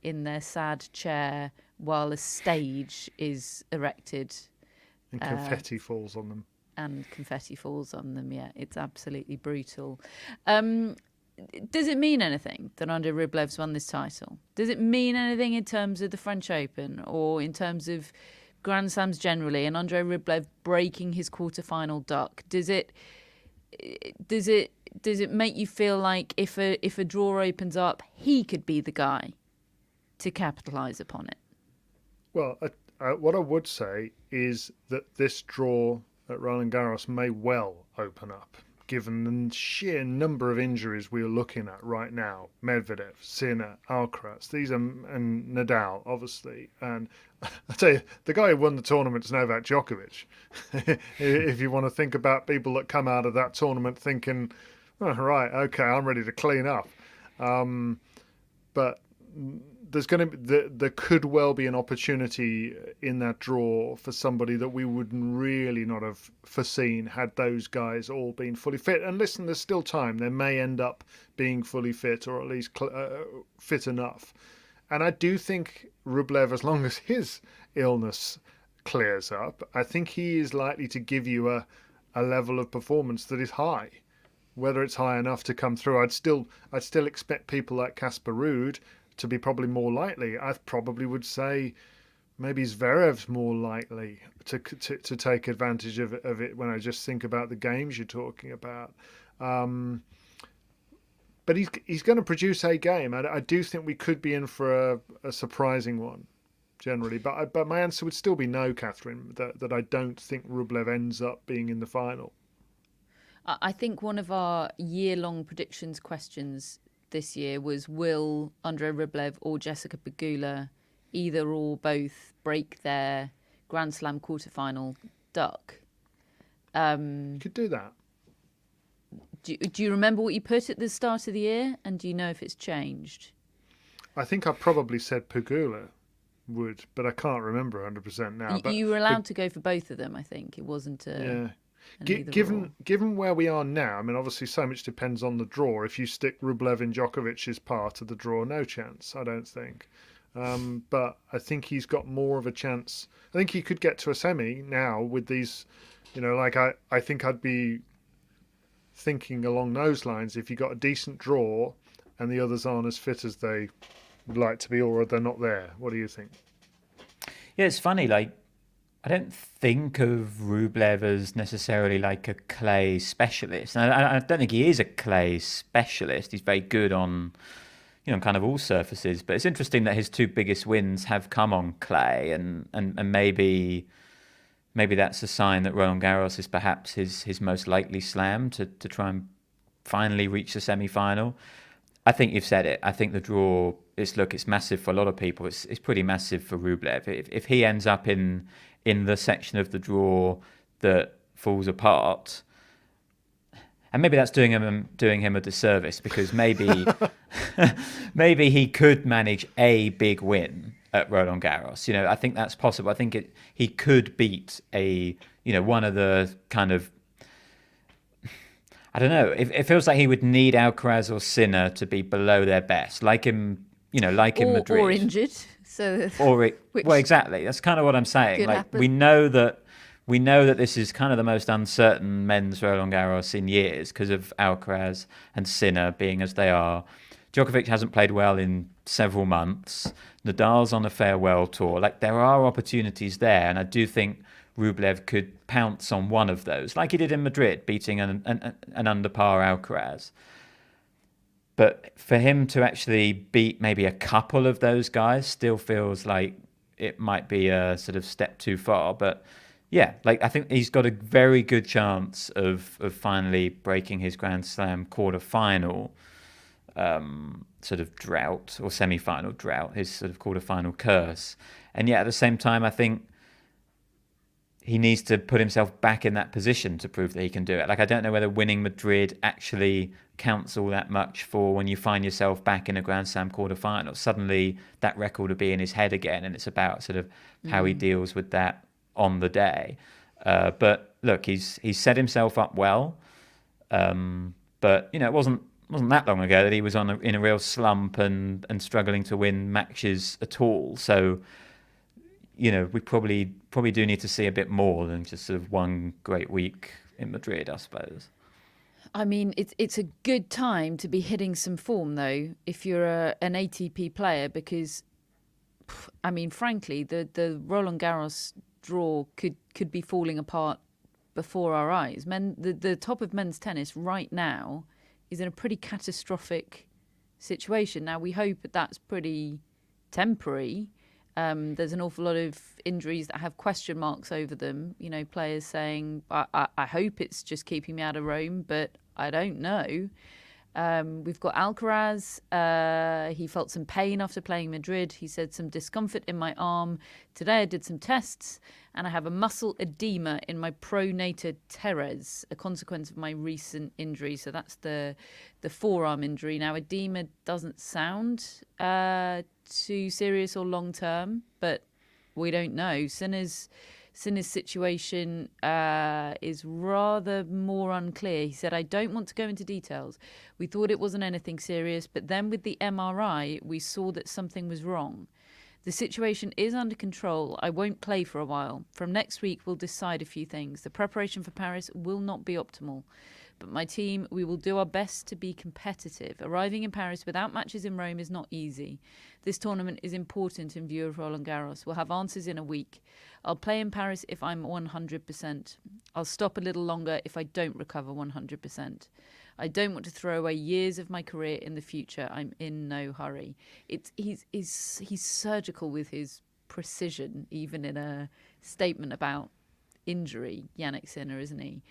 in their sad chair while a stage is erected. And confetti falls on them. Yeah, it's absolutely brutal. Does it mean anything that Andrei Rublev's won this title? Does it mean anything in terms of the French Open or in terms of Grand Slams generally, and Andrei Rublev breaking his quarterfinal duck? Does it make you feel like if a draw opens up, he could be the guy to capitalise upon it? Well, what I would say is that this draw at Roland Garros may well open up, given the sheer number of injuries we are looking at right now. Medvedev, Sinner, Alcaraz, and Nadal, obviously. And I tell you, the guy who won the tournament's Novak Djokovic. If you want to think about people that come out of that tournament thinking, oh, right, okay, I'm ready to clean up. But there could well be an opportunity in that draw for somebody that we would really not have foreseen had those guys all been fully fit. And listen, there's still time. They may end up being fully fit, or at least fit enough. And I do think Rublev, as long as his illness clears up, I think he is likely to give you a level of performance that is high. Whether it's high enough to come through, I'd still expect people like Casper Ruud to be probably more likely. I probably would say maybe Zverev's more likely to take advantage of it when I just think about the games you're talking about. But he's going to produce a game. I do think we could be in for a surprising one, generally. But my answer would still be no, Catherine, that I don't think Rublev ends up being in the final. I think one of our year-long predictions questions this year was, will Andrei Rublev or Jessica Pegula either or both break their Grand Slam quarterfinal duck? Could do that. Do you remember what you put at the start of the year? And do you know if it's changed? I think I probably said Pegula would, but I can't remember 100% now. You were allowed to go for both of them, I think. It wasn't a... Yeah. Given where we are now, I mean, obviously so much depends on the draw. If you stick Rublev in Djokovic's part of the draw, no chance, I don't think. But I think he's got more of a chance. I think he could get to a semi now with these, I think I'd be thinking along those lines. If you got a decent draw and the others aren't as fit as they would like to be, or they're not there. What do you think? Yeah, it's funny, I don't think of Rublev as necessarily like a clay specialist. I don't think he is a clay specialist. He's very good on, kind of all surfaces. But it's interesting that his two biggest wins have come on clay, and maybe that's a sign that Roland Garros is perhaps his most likely slam to try and finally reach the semi-final. I think you've said it. I think the draw it's massive for a lot of people. It's pretty massive for Rublev. If he ends up in the section of the draw that falls apart, and maybe that's doing him a disservice, because maybe maybe he could manage a big win at Roland Garros. I think that's possible. I think he could beat one of the kind of, I don't know. It feels like he would need Alcaraz or Sinner to be below their best, like in Madrid, or injured. So well, exactly. That's kind of what I'm saying. We know that this is kind of the most uncertain men's Roland Garros in years because of Alcaraz and Sinner being as they are. Djokovic hasn't played well in several months. Nadal's on a farewell tour. There are opportunities there, and I do think Rublev could pounce on one of those, like he did in Madrid, beating an under par Alcaraz. But for him to actually beat maybe a couple of those guys still feels like it might be a sort of step too far. But yeah, I think he's got a very good chance of finally breaking his Grand Slam quarter-final sort of drought, or semi-final drought, his sort of quarter-final curse. And yet at the same time, I think he needs to put himself back in that position to prove that he can do it. I don't know whether winning Madrid actually counts all that much for when you find yourself back in a Grand Slam quarterfinal. Suddenly that record will be in his head again, and it's about sort of how he deals with that on the day. But look, he's set himself up well. But it wasn't that long ago that he was in a real slump and struggling to win matches at all. So we probably do need to see a bit more than just sort of one great week in Madrid, I suppose. I mean, it's a good time to be hitting some form, though, if you're an ATP player, because, I mean, frankly, the Roland Garros draw could be falling apart before our eyes. The top of men's tennis right now is in a pretty catastrophic situation. Now, we hope that's pretty temporary. There's an awful lot of injuries that have question marks over them. Players saying, I hope it's just keeping me out of Rome, but I don't know. We've got Alcaraz. He felt some pain after playing Madrid. He said some discomfort in my arm. Today I did some tests and I have a muscle edema in my pronator teres, a consequence of my recent injury. So that's the forearm injury. Now, edema doesn't sound too serious or long term, but we don't know. Sinner's situation is rather more unclear. He said, I don't want to go into details. We thought it wasn't anything serious, but then with the MRI, we saw that something was wrong. The situation is under control. I won't play for a while. From next week, we'll decide a few things. The preparation for Paris will not be optimal. But my team, we will do our best to be competitive. Arriving in Paris without matches in Rome is not easy. This tournament is important in view of Roland Garros. We'll have answers in a week. I'll play in Paris if I'm 100%. I'll stop a little longer if I don't recover 100%. I don't want to throw away years of my career in the future. I'm in no hurry. He's surgical with his precision, even in a statement about injury, Yannick Sinner, isn't he?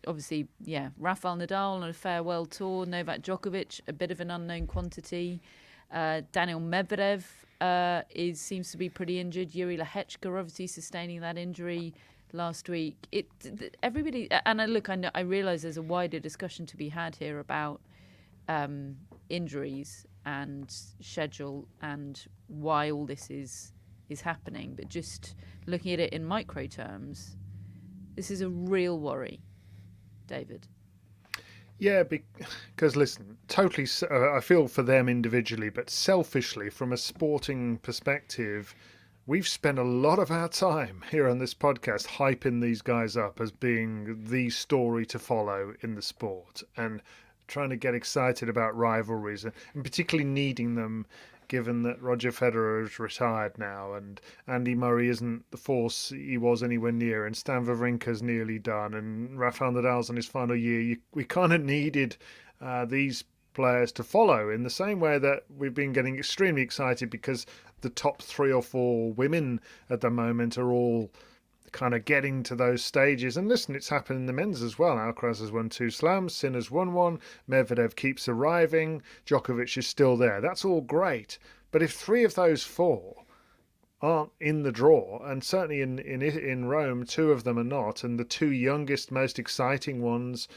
Obviously, yeah, Rafael Nadal on a farewell tour, Novak Djokovic, a bit of an unknown quantity. Daniel Medvedev seems to be pretty injured. Yuri Lehechka obviously sustaining that injury last week. Everybody, and I realise there's a wider discussion to be had here about injuries and schedule and why all this is happening. But just looking at it in micro terms, this is a real worry, David. Yeah, because listen, totally, I feel for them individually, but selfishly, from a sporting perspective, we've spent a lot of our time here on this podcast hyping these guys up as being the story to follow in the sport and trying to get excited about rivalries and particularly needing them, given that Roger Federer is retired now and Andy Murray isn't the force he was anywhere near, and Stan Wawrinka's nearly done, and Rafael Nadal's on his final year. We kind of needed these players to follow in the same way that we've been getting extremely excited because the top 3 or 4 women at the moment are all kind of getting to those stages. And listen, it's happened in the men's as well. Alcaraz has won 2 slams, Sinner's won 1, Medvedev keeps arriving, Djokovic is still there. That's all great. But if 3 of those 4 aren't in the draw, and certainly in Rome 2 of them are not, and the 2 youngest, most exciting ones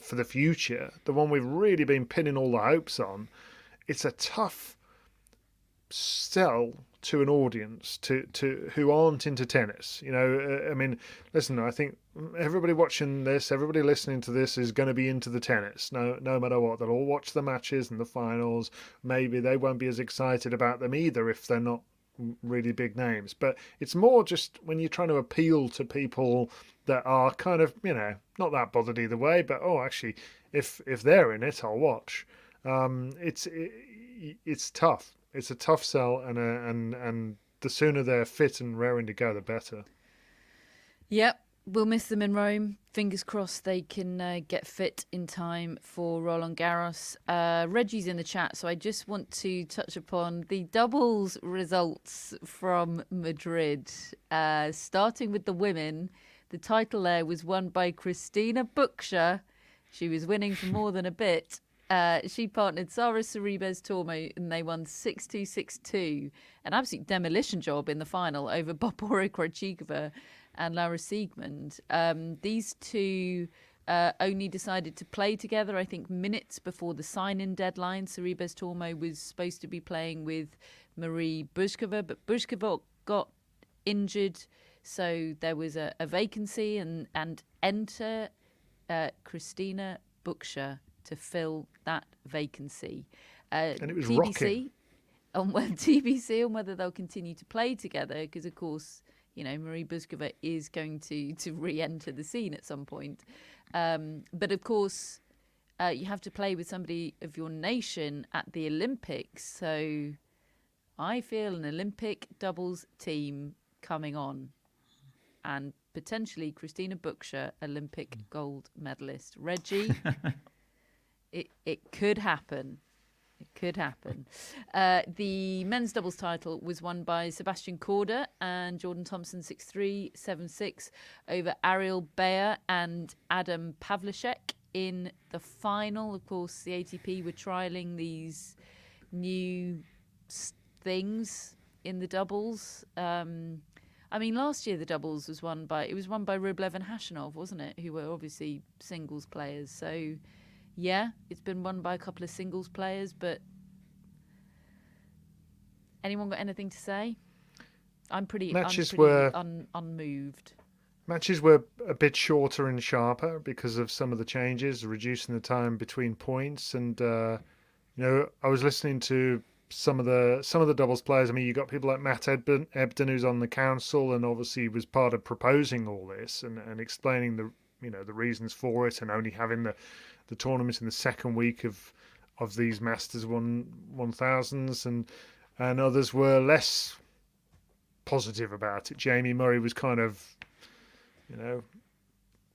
for the future, the one we've really been pinning all the hopes on, it's a tough sell to an audience to who aren't into tennis. I mean, listen, I think everybody watching this, everybody listening to this is going to be into the tennis, no matter what. They'll all watch the matches and the finals. Maybe they won't be as excited about them either if they're not really big names. But it's more just when you're trying to appeal to people that are kind of, not that bothered either way, but actually, if they're in it, I'll watch. It's tough. It's a tough sell, and the sooner they're fit and raring to go, the better. Yep, we'll miss them in Rome. Fingers crossed they can get fit in time for Roland Garros. Reggie's in the chat, so I just want to touch upon the doubles results from Madrid. Starting with the women, the title there was won by Christina Buchscher. She was winning for more than a bit. She partnered Sara Sorribes Tormo and they won 6-2, 6-2. An absolute demolition job in the final over Barbora Krejcikova and Laura Siegemund. These 2 only decided to play together, I think, minutes before the sign-in deadline. Sorribes Tormo was supposed to be playing with Marie Buzkova, but Buzkova got injured, so there was a vacancy, and enter Christina Buchscher to fill that vacancy. And it was TBC rocking. TBC on whether they'll continue to play together, because of course, Marie Buzkova is going to re-enter the scene at some point. But of course, you have to play with somebody of your nation at the Olympics. So I feel an Olympic doubles team coming on, and potentially Christina Buchscher, Olympic gold medalist. Reggie. It could happen. It could happen. The men's doubles title was won by Sebastian Korda and Jordan Thompson 6-3, 7-6 over Ariel Bayer and Adam Pavlicek in the final. Of course, the ATP were trialling these new things in the doubles. I mean, last year the doubles was won by Rublev and Hashanov, wasn't it? Who were obviously singles players. So, yeah, it's been won by a couple of singles players. But anyone got anything to say? I'm pretty unmoved. Matches were a bit shorter and sharper because of some of the changes, reducing the time between points. And I was listening to some of the doubles players. I mean, you got people like Matt Ebden, who's on the council, and obviously was part of proposing all this and explaining the reasons for it, and only having the tournament in the second week of these Masters 1000s, and others were less positive about it. Jamie Murray was kind of,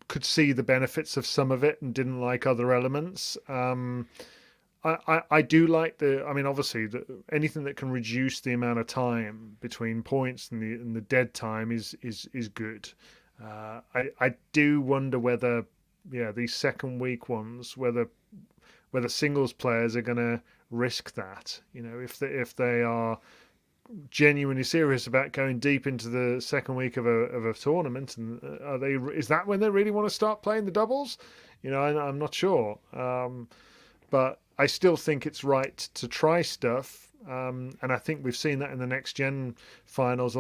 could see the benefits of some of it and didn't like other elements. I do like obviously anything that can reduce the amount of time between points and the dead time is good. I do wonder whether these second week ones, whether singles players are going to risk that. If they are genuinely serious about going deep into the second week of a tournament, and is that when they really want to start playing the doubles? I'm not sure, but I still think it's right to try stuff, and I think we've seen that in the next gen finals.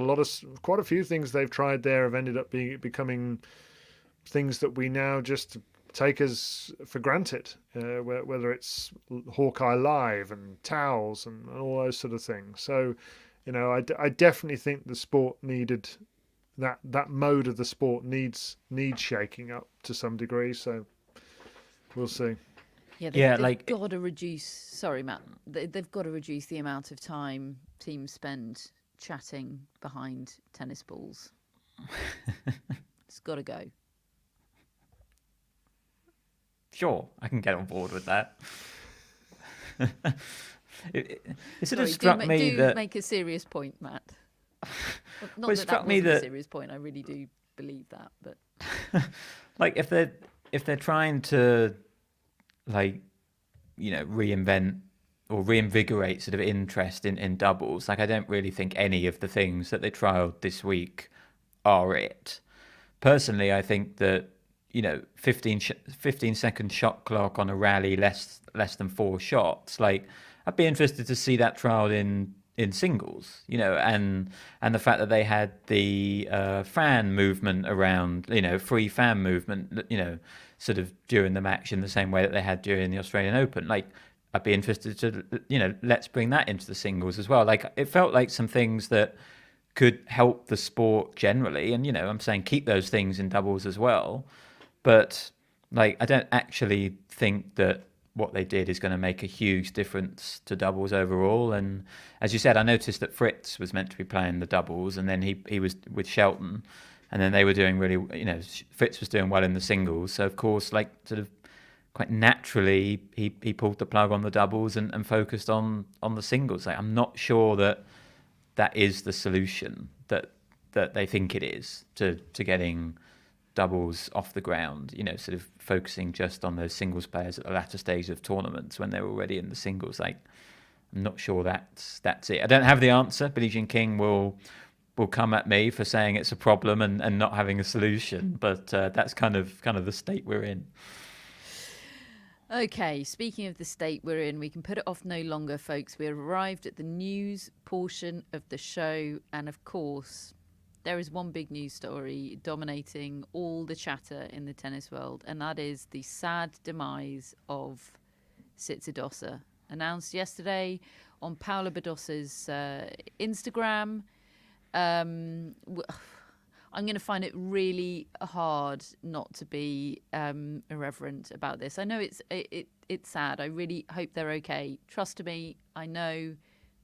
Quite a few things they've tried there have ended up becoming things that we now just take as for granted, whether it's Hawkeye Live and towels and all those sort of things. So, I definitely think the sport needed that mode of the sport needs shaking up to some degree. So we'll see. Yeah, they've got to reduce. Sorry, Matt. They've got to reduce the amount of time teams spend chatting behind tennis balls. It's got to go. Sure, I can get on board with that. It sort of struck me that make a serious point, Matt. Not well, it that struck that me wasn't that a serious point. I really do believe that, but if they're trying to reinvent or reinvigorate sort of interest in doubles, I don't really think any of the things that they trialed this week are it. Personally, I think that 15-second shot clock on a rally, less than 4 shots. I'd be interested to see that trialed in singles, and the fact that they had the fan movement around, free fan movement, sort of during the match in the same way that they had during the Australian Open. I'd be interested to, let's bring that into the singles as well. It felt like some things that could help the sport generally, and I'm saying keep those things in doubles as well. But I don't actually think that what they did is going to make a huge difference to doubles overall. And as you said, I noticed that Fritz was meant to be playing the doubles, and then he was with Shelton, and then they were doing really, Fritz was doing well in the singles. So of course, sort of quite naturally, he pulled the plug on the doubles and focused on the singles. I'm not sure that is the solution that they think it is to getting doubles off the ground, sort of focusing just on those singles players at the latter stage of tournaments when they're already in the singles. I'm not sure that's it. I don't have the answer. Billie Jean King will come at me for saying it's a problem and not having a solution, but that's kind of the state we're in. Okay, speaking of the state we're in, we can put it off no longer, folks. We have arrived at the news portion of the show, and of course, there is one big news story dominating all the chatter in the tennis world, and that is the sad demise of Tsitsipas, announced yesterday on Paula Badossa's Instagram. I'm going to find it really hard not to be irreverent about this. I know it's sad. I really hope they're okay. Trust me, I know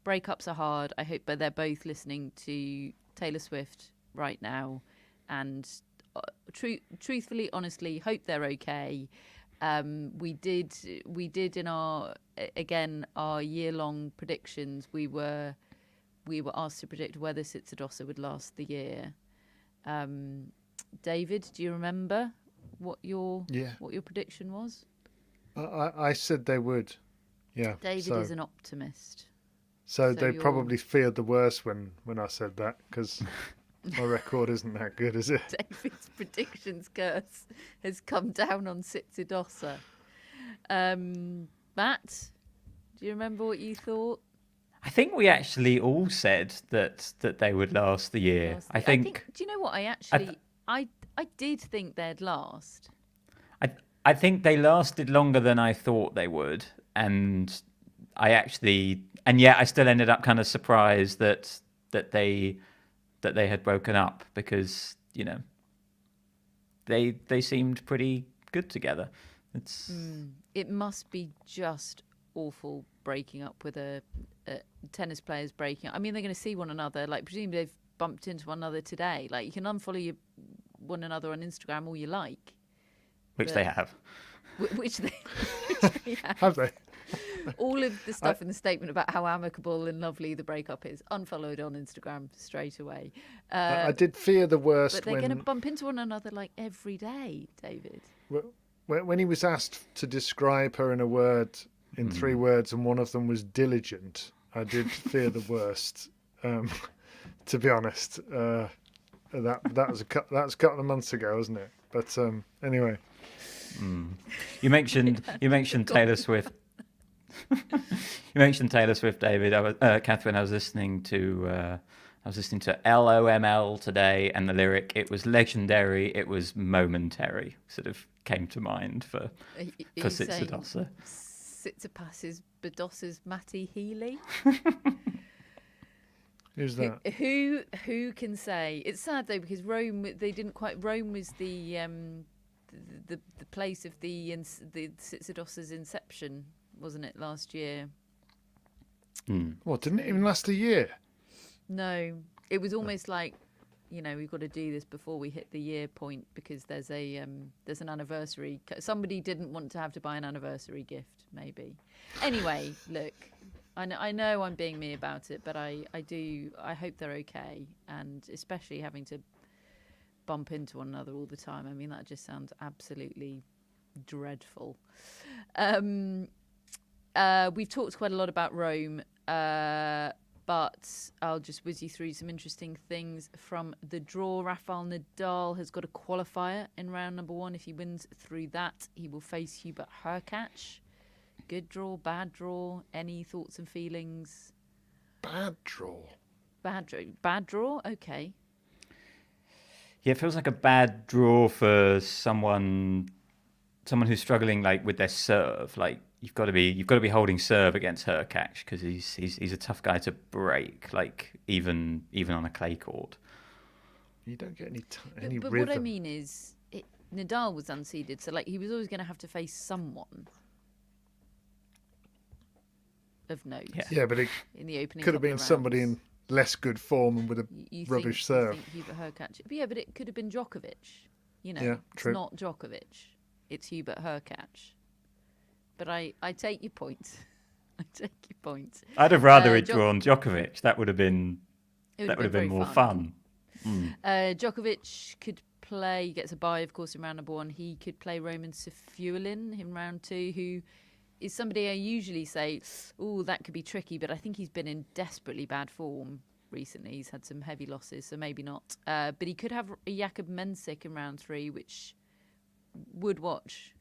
breakups are hard. I hope that they're both listening to Taylor Swift right now, and truthfully, honestly, hope they're okay. We did in our year-long predictions. We were asked to predict whether Tsitsipas would last the year. David, do you remember what your Yeah. prediction was? I said they would. Yeah. David is an optimist. So So they you're- probably feared the worst when I said that, because my record isn't that good, is it? David's predictions curse has come down on Sitzidossa. Matt, do you remember what you thought? I think we actually all said that they would last the year. Last I year? think. Do you know what? I did think they'd last. I think they lasted longer than I thought they would, and yet I still ended up kind of surprised that they had broken up, because they seemed pretty good together. It must be just awful breaking up with a tennis players breaking up. I mean, they're going to see one another. Like, presumably they've bumped into one another today. Like, you can unfollow one another on Instagram all you like. Which they have. Which they have. Have they? All of the stuff in the statement about how amicable and lovely the breakup is, unfollowed on Instagram straight away. I did fear the worst But they're going to bump into one another like every day, David. when he was asked to describe her in a word, in 3 words, and one of them was diligent. I did fear the worst. To be honest, that was a couple of months ago, wasn't it? But anyway. You mentioned Taylor Swift. You mentioned Taylor Swift, David. Catherine. I was listening to LOML today, and the lyric, it was legendary. It was momentary. Sort of came to mind for Sitzidossa. Tsitsipas Badossa's Matty Healy. Who's that? Who can say? It's sad though, because Rome was the place of the Tsitsidossa's inception, wasn't it, last year? What, didn't it even last a year? No, it was almost like, we've got to do this before we hit the year point, because there's an anniversary. Somebody didn't want to have to buy an anniversary gift, maybe. Anyway, look, I know I'm being me about it, but I hope they're okay, and especially having to bump into one another all the time. I mean, that just sounds absolutely dreadful. We've talked quite a lot about Rome, but I'll just whiz you through some interesting things from the draw. Rafael Nadal has got a qualifier in round number 1. If he wins through that, he will face Hubert Hurkacz. Good draw, bad draw? Any thoughts and feelings? Bad draw. Bad draw? Okay. Yeah, it feels like a bad draw for someone who's struggling like with their serve. Like you've got to be holding serve against Hurkacz, because he's a tough guy to break. Like even on a clay court. You don't get any but rhythm. What I mean is, Nadal was unseeded, so like he was always going to have to face someone of note. Yeah, but it in the opening could have been somebody in less good form and with a rubbish serve. You think Hubert Hurkacz? But yeah, but it could have been Djokovic. Yeah, true. It's not Djokovic. It's Hubert Hurkacz. But I take your point. I take your point. I'd have rather it drawn Djokovic. That would have been more fun. Djokovic could play. He gets a bye, of course, in round number 1. He could play Roman Safiullin in round 2, who is somebody I usually say, oh, that could be tricky, but I think he's been in desperately bad form recently. He's had some heavy losses, so maybe not. But he could have a Jakub Mensik in round 3, which would watch.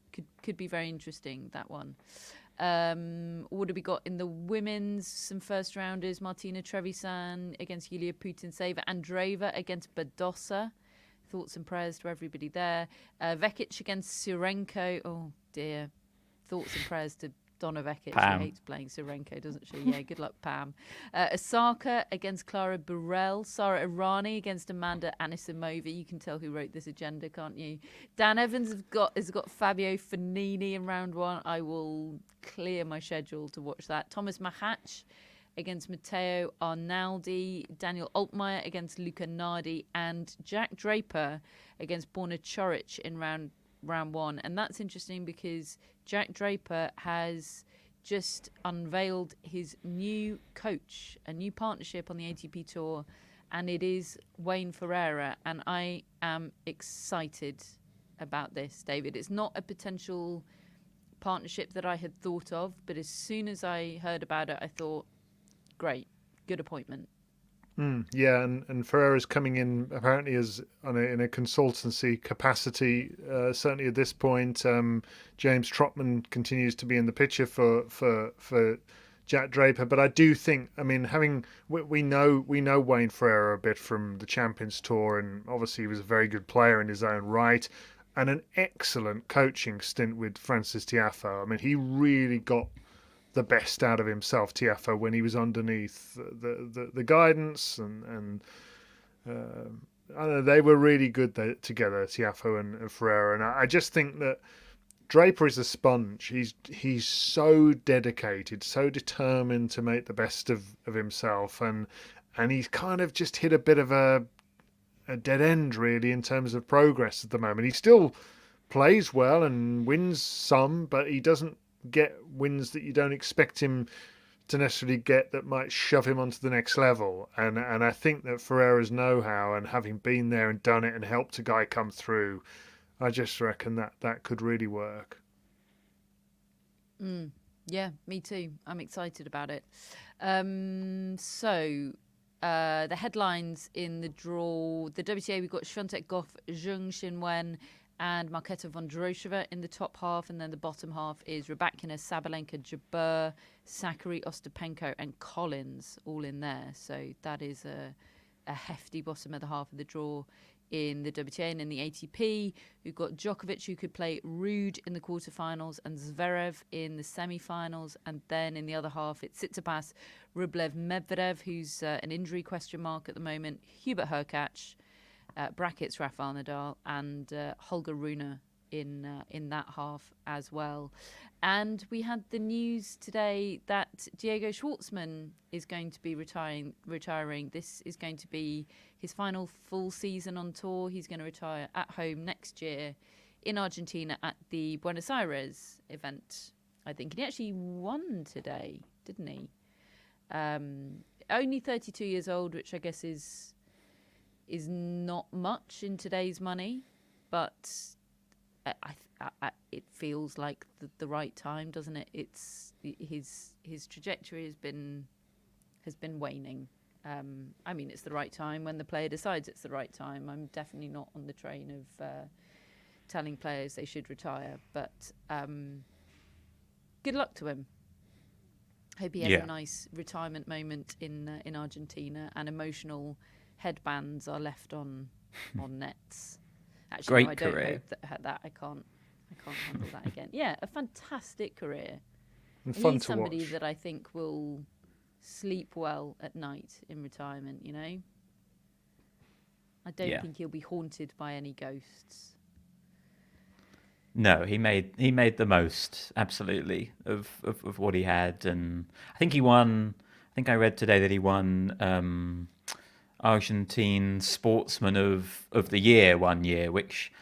Could be very interesting, that one. What have we got in the women's? Some first rounders. Martina Trevisan against Yulia Putintseva. Andreeva against Badosa. Thoughts and prayers to everybody there. Vekic against Surenko. Oh, dear. Thoughts and prayers to Donna Vekic. Pam. She hates playing Surenko, doesn't she? Yeah, good luck, Pam. Osaka against Clara Burrell. Sara Irani against Amanda Anisimova. You can tell who wrote this agenda, can't you? Dan Evans has got Fabio Fognini in round 1. I will clear my schedule to watch that. Thomas Machac against Matteo Arnaldi. Daniel Altmaier against Luca Nardi. And Jack Draper against Borna Coric in round 1. And that's interesting because Jack Draper has just unveiled his new coach, a new partnership on the ATP Tour, and it is Wayne Ferreira, and I am excited about this, David. It's not a potential partnership that I had thought of, but as soon as I heard about it, I thought, great, good appointment. Yeah, and Ferreira's coming in apparently as in a consultancy capacity. Certainly at this point, James Trotman continues to be in the picture for Jack Draper. But I do think, I mean, we know Wayne Ferreira a bit from the Champions Tour, and obviously he was a very good player in his own right, and an excellent coaching stint with Francis Tiafoe. I mean, he really got the best out of himself, Tiafoe, when he was underneath the guidance, and I don't know, they were really good together, Tiafoe and Ferreira. And I just think that Draper is a sponge. He's so dedicated, so determined to make the best of himself, and he's kind of just hit a bit of a dead end, really, in terms of progress at the moment. He still plays well and wins some, but he doesn't get wins that you don't expect him to necessarily get, that might shove him onto the next level. And I think that Ferreira's know-how, and having been there and done it and helped a guy come through, I just reckon that could really work. Yeah, me too. I'm excited about it. So the headlines in the draw: the WTA, we've got Swiatek Goff, Zheng Xinwen, and Marketa Vondrousova in the top half, and then the bottom half is Rybakina, Sabalenka, Jabeur, Sakkari, Ostapenko, and Collins all in there. So that is a hefty bottom of the half of the draw in the WTA. And in the ATP, we've got Djokovic, who could play Ruud in the quarterfinals, and Zverev in the semi-finals. And then in the other half, it's Tsitsipas, Rublev, Medvedev, who's an injury question mark at the moment, Hubert Hurkacz, brackets Rafael Nadal, and Holger Rune in that half as well. And we had the news today that Diego Schwartzman is going to be retiring. This is going to be his final full season on tour. He's going to retire at home next year in Argentina at the Buenos Aires event, I think. And he actually won today, didn't he? Only 32 years old, which I guess is not much in today's money, but it feels like the right time, doesn't it? It's his trajectory has been waning. I mean, it's the right time when the player decides it's the right time. I'm definitely not on the train of telling players they should retire, but good luck to him. Hope he has a nice retirement moment in Argentina, and emotional headbands are left on nets. Actually, Great no, I don't career. hope that I can't handle that again. Yeah, a fantastic career. And fun He's to somebody watch. that I think will sleep well at night in retirement, you know? I don't think he'll be haunted by any ghosts. No, he made the most, absolutely, of what he had, and I think he won. I think I read today that he won Argentine Sportsman of the Year one year, which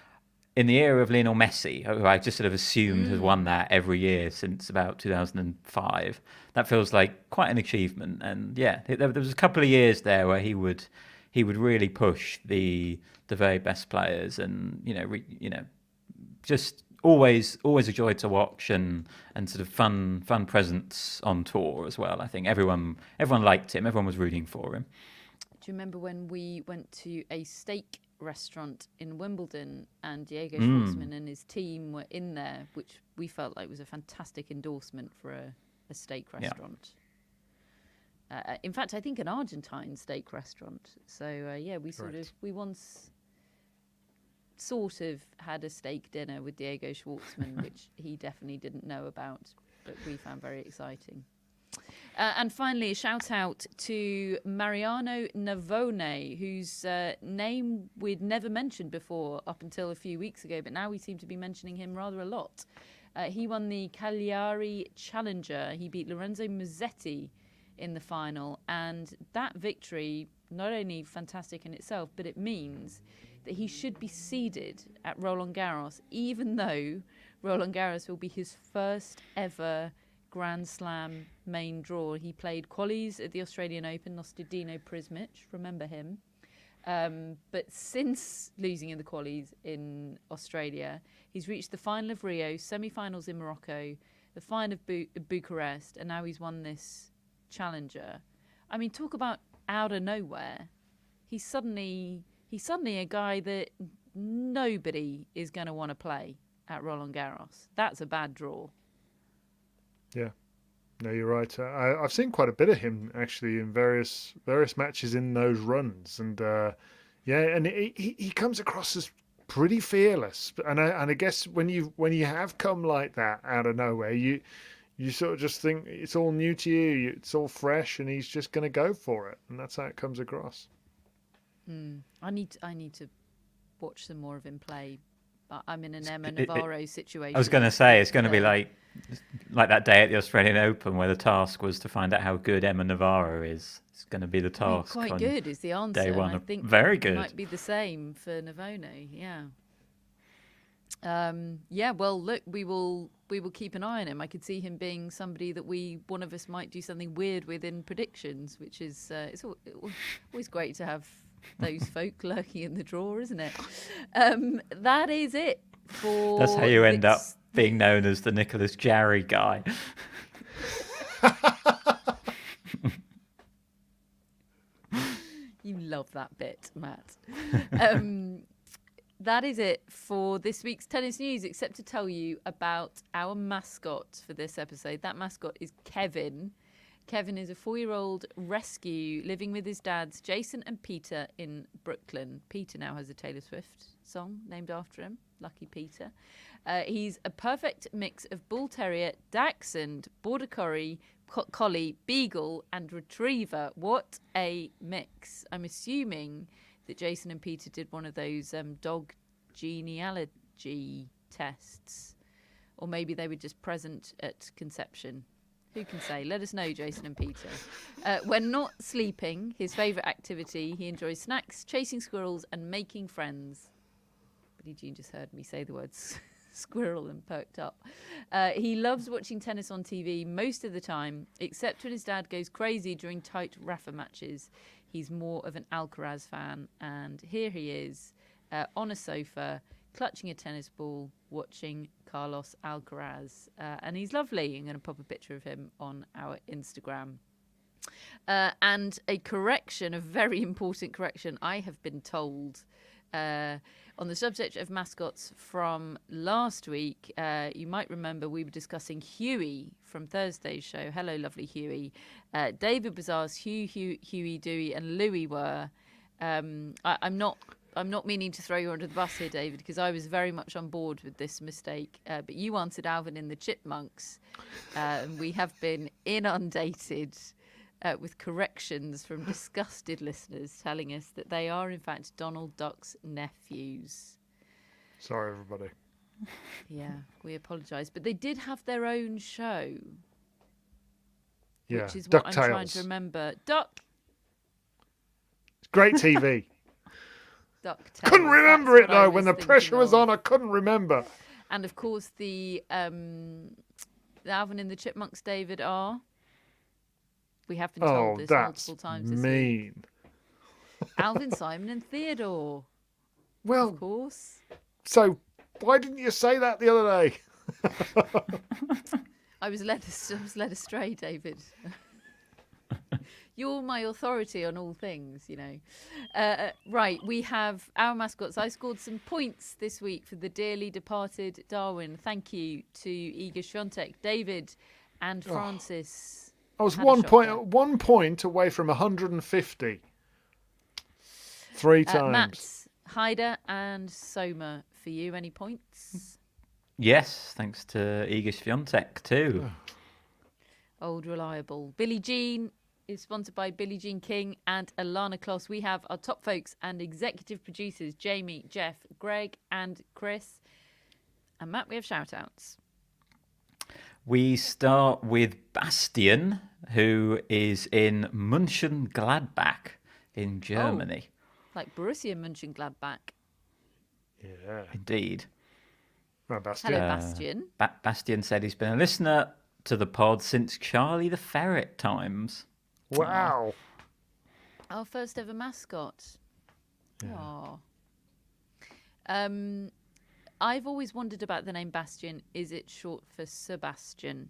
in the era of Lionel Messi, who I just sort of assumed has won that every year since about 2005, that feels like quite an achievement. And yeah, there was a couple of years there where he would really push the very best players, and just always a joy to watch, and sort of fun presence on tour as well. I think everyone liked him, everyone was rooting for him. Do you remember when we went to a steak restaurant in Wimbledon, and Diego Schwartzman and his team were in there, which we felt like was a fantastic endorsement for a steak restaurant. In fact, I think an Argentine steak restaurant. So we once sort of had a steak dinner with Diego Schwartzman, which he definitely didn't know about, but we found very exciting. And finally, a shout out to Mariano Navone, whose name we'd never mentioned before up until a few weeks ago, but now we seem to be mentioning him rather a lot. He won the Cagliari Challenger. He beat Lorenzo Musetti in the final, and that victory, not only fantastic in itself, but it means that he should be seeded at Roland Garros, even though Roland Garros will be his first ever Grand Slam main draw. He played qualies at the Australian Open, lost to Dino Prismic, remember him, But since losing in the qualies in Australia, he's reached the final of Rio, semi-finals in Morocco, the final of Bucharest, and now he's won this challenger. I mean, talk about out of nowhere. He's suddenly a guy that nobody is going to want to play at Roland Garros. That's a bad draw. Yeah. No, you're right. I've seen quite a bit of him actually in various matches in those runs, and and he comes across as pretty fearless. And I guess when you have come like that out of nowhere, you sort of just think it's all new to you, it's all fresh, and he's just going to go for it, and that's how it comes across. I need to watch some more of him play. But I'm in an Emma Navarro situation. I was going to say it's going to be like that day at the Australian Open where the task was to find out how good Emma Navarro is. It's going to be the task. Quite good is the answer. Day one, I think very good. It might be the same for Navono. Yeah. Well, look, we will keep an eye on him. I could see him being somebody that one of us might do something weird with in predictions, which is it's always great to have those folk lurking in the drawer, isn't it? That is it for. That's how you end up being known as the Nicholas Jarry guy. You love that bit, Matt. That is it for this week's tennis news, except to tell you about our mascot for this episode. That mascot is Kevin. Kevin is a 4-year-old rescue living with his dads, Jason and Peter, in Brooklyn. Peter now has a Taylor Swift song named after him. Lucky Peter. He's a perfect mix of Bull Terrier, Dachshund, Border Collie, Beagle and Retriever. What a mix. I'm assuming that Jason and Peter did one of those dog genealogy tests. Or maybe they were just present at conception. Who can say? Let us know, Jason and Peter. When not sleeping, his favourite activity, he enjoys snacks, chasing squirrels and making friends. Billie Jean just heard me say the words squirrel and perked up. He loves watching tennis on TV most of the time, except when his dad goes crazy during tight Rafa matches. He's more of an Alcaraz fan. And here he is on a sofa, clutching a tennis ball, watching Carlos Alcaraz. And he's lovely. I'm going to pop a picture of him on our Instagram. And a correction, a very important correction, I have been told, on the subject of mascots from last week. You might remember we were discussing Huey from Thursday's show. Hello, lovely Huey. David was asked who Huey, Dewey and Louie were. I'm not meaning to throw you under the bus here, David, because I was very much on board with this mistake. But you answered Alvin in the Chipmunks. And we have been inundated with corrections from disgusted listeners telling us that they are, in fact, Donald Duck's nephews. Sorry, everybody. Yeah, we apologise. But they did have their own show. Yeah, which is what DuckTales. I'm trying to remember. It's great TV. DuckTales. Couldn't remember it though. When the pressure was on, I couldn't remember. And of course, the Alvin and the Chipmunks, David, are. We have been told this multiple times this week. Alvin, Simon, and Theodore. Well, of course. So why didn't you say that the other day? I was led astray, David. You're my authority on all things, you know. Right, we have our mascots. I scored some points this week for the dearly departed Darwin. Thank you to Iga Swiatek, David, and Francis. I was 1 point away from 150. 3 times. Matt, Haida, and Soma for you. Any points? Yes, thanks to Iga Swiatek too. Old reliable. Billie Jean is sponsored by Billie Jean King and Alana Kloss. We have our top folks and executive producers, Jamie, Jeff, Greg, and Chris. And Matt, we have shout-outs. We start with Bastian, who is in Mönchengladbach in Germany. Like Borussia Mönchengladbach. Yeah. Indeed. Right, Bastian. Hello, Bastian. Bastian said he's been a listener to the pod since Charlie the Ferret times. Wow. Our first ever mascot. Aw. I've always wondered about the name Bastian. Is it short for Sebastian?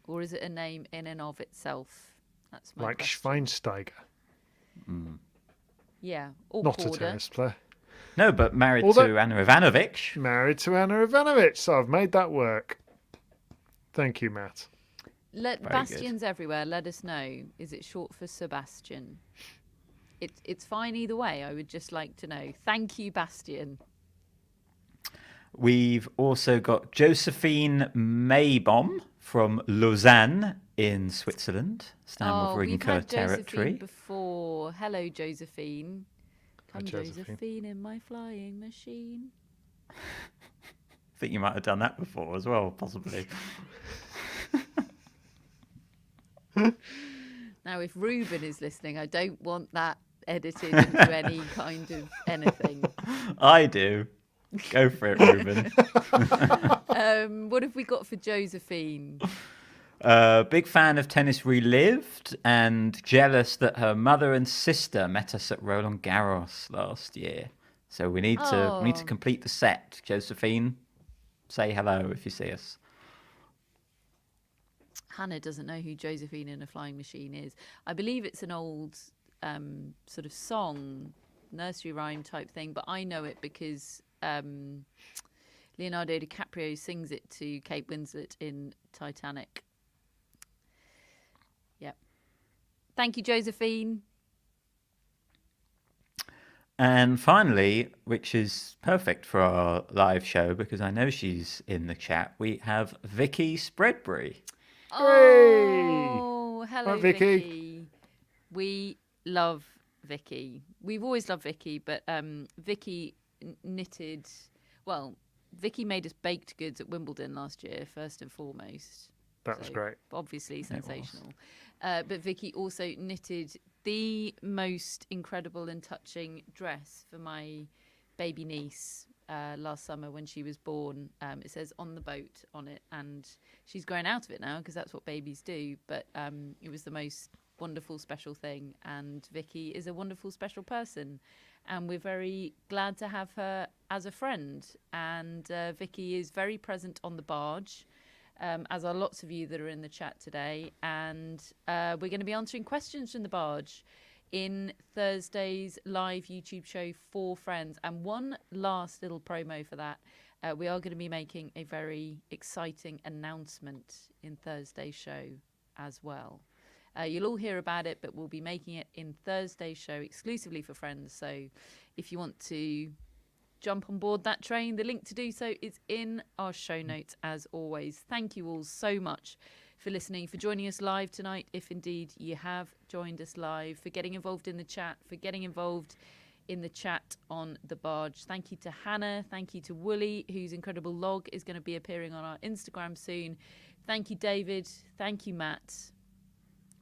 Or is it a name in and of itself? That's my Like question. Schweinsteiger. Yeah. Or Not a Corder. tennis player. No, but married Although- to Anna Ivanovic. Married to Anna Ivanovic, so I've made that work. Thank you, Matt. Very Bastions everywhere. Let us know. Is it short for Sebastian? It's fine either way. I would just like to know. Thank you, Bastian. We've also got Josephine Maybom from Lausanne in Switzerland, We've Stanmore-Rinker had Josephine territory. before. Hello, Josephine. Come, Josephine. Josephine, in my flying machine. I think you might have done that before as well, possibly. Now, if Ruben is listening, I don't want that edited into any kind of anything. I do. Go for it, Ruben. What have we got for Josephine? Big fan of Tennis Relived and jealous that her mother and sister met us at Roland Garros last year. So we need to complete the set. Josephine, say hello if you see us. Hannah doesn't know who Josephine in a Flying Machine is. I believe it's an old sort of song, nursery rhyme type thing, but I know it because Leonardo DiCaprio sings it to Kate Winslet in Titanic. Yep. Thank you, Josephine. And finally, which is perfect for our live show because I know she's in the chat, we have Vicky Spreadbury. Oh, hello, Hi, Vicky. Vicky. We love Vicky. We've always loved Vicky, but Vicky knitted. Well, Vicky made us baked goods at Wimbledon last year, first and foremost. That was great. Obviously sensational. But Vicky also knitted the most incredible and touching dress for my baby niece last summer when she was born. It says "on the boat" on it, and she's grown out of it now because that's what babies do. But it was the most wonderful, special thing, and Vicky is a wonderful, special person, and we're very glad to have her as a friend. And Vicky is very present on the barge, as are lots of you that are in the chat today, and we're going to be answering questions from the barge in Thursday's live YouTube show for Friends. And one last little promo for that. We are going to be making a very exciting announcement in Thursday's show as well. You'll all hear about it, but we'll be making it in Thursday's show exclusively for Friends. So if you want to jump on board that train, the link to do so is in our show notes as always. Thank you all so much for listening, for joining us live tonight, if indeed you have joined us live, for getting involved in the chat, for getting involved in the chat on the barge. Thank you to Hannah. Thank you to Wooly, whose incredible log is going to be appearing on our Instagram soon. Thank you, David. Thank you, Matt.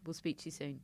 We'll speak to you soon.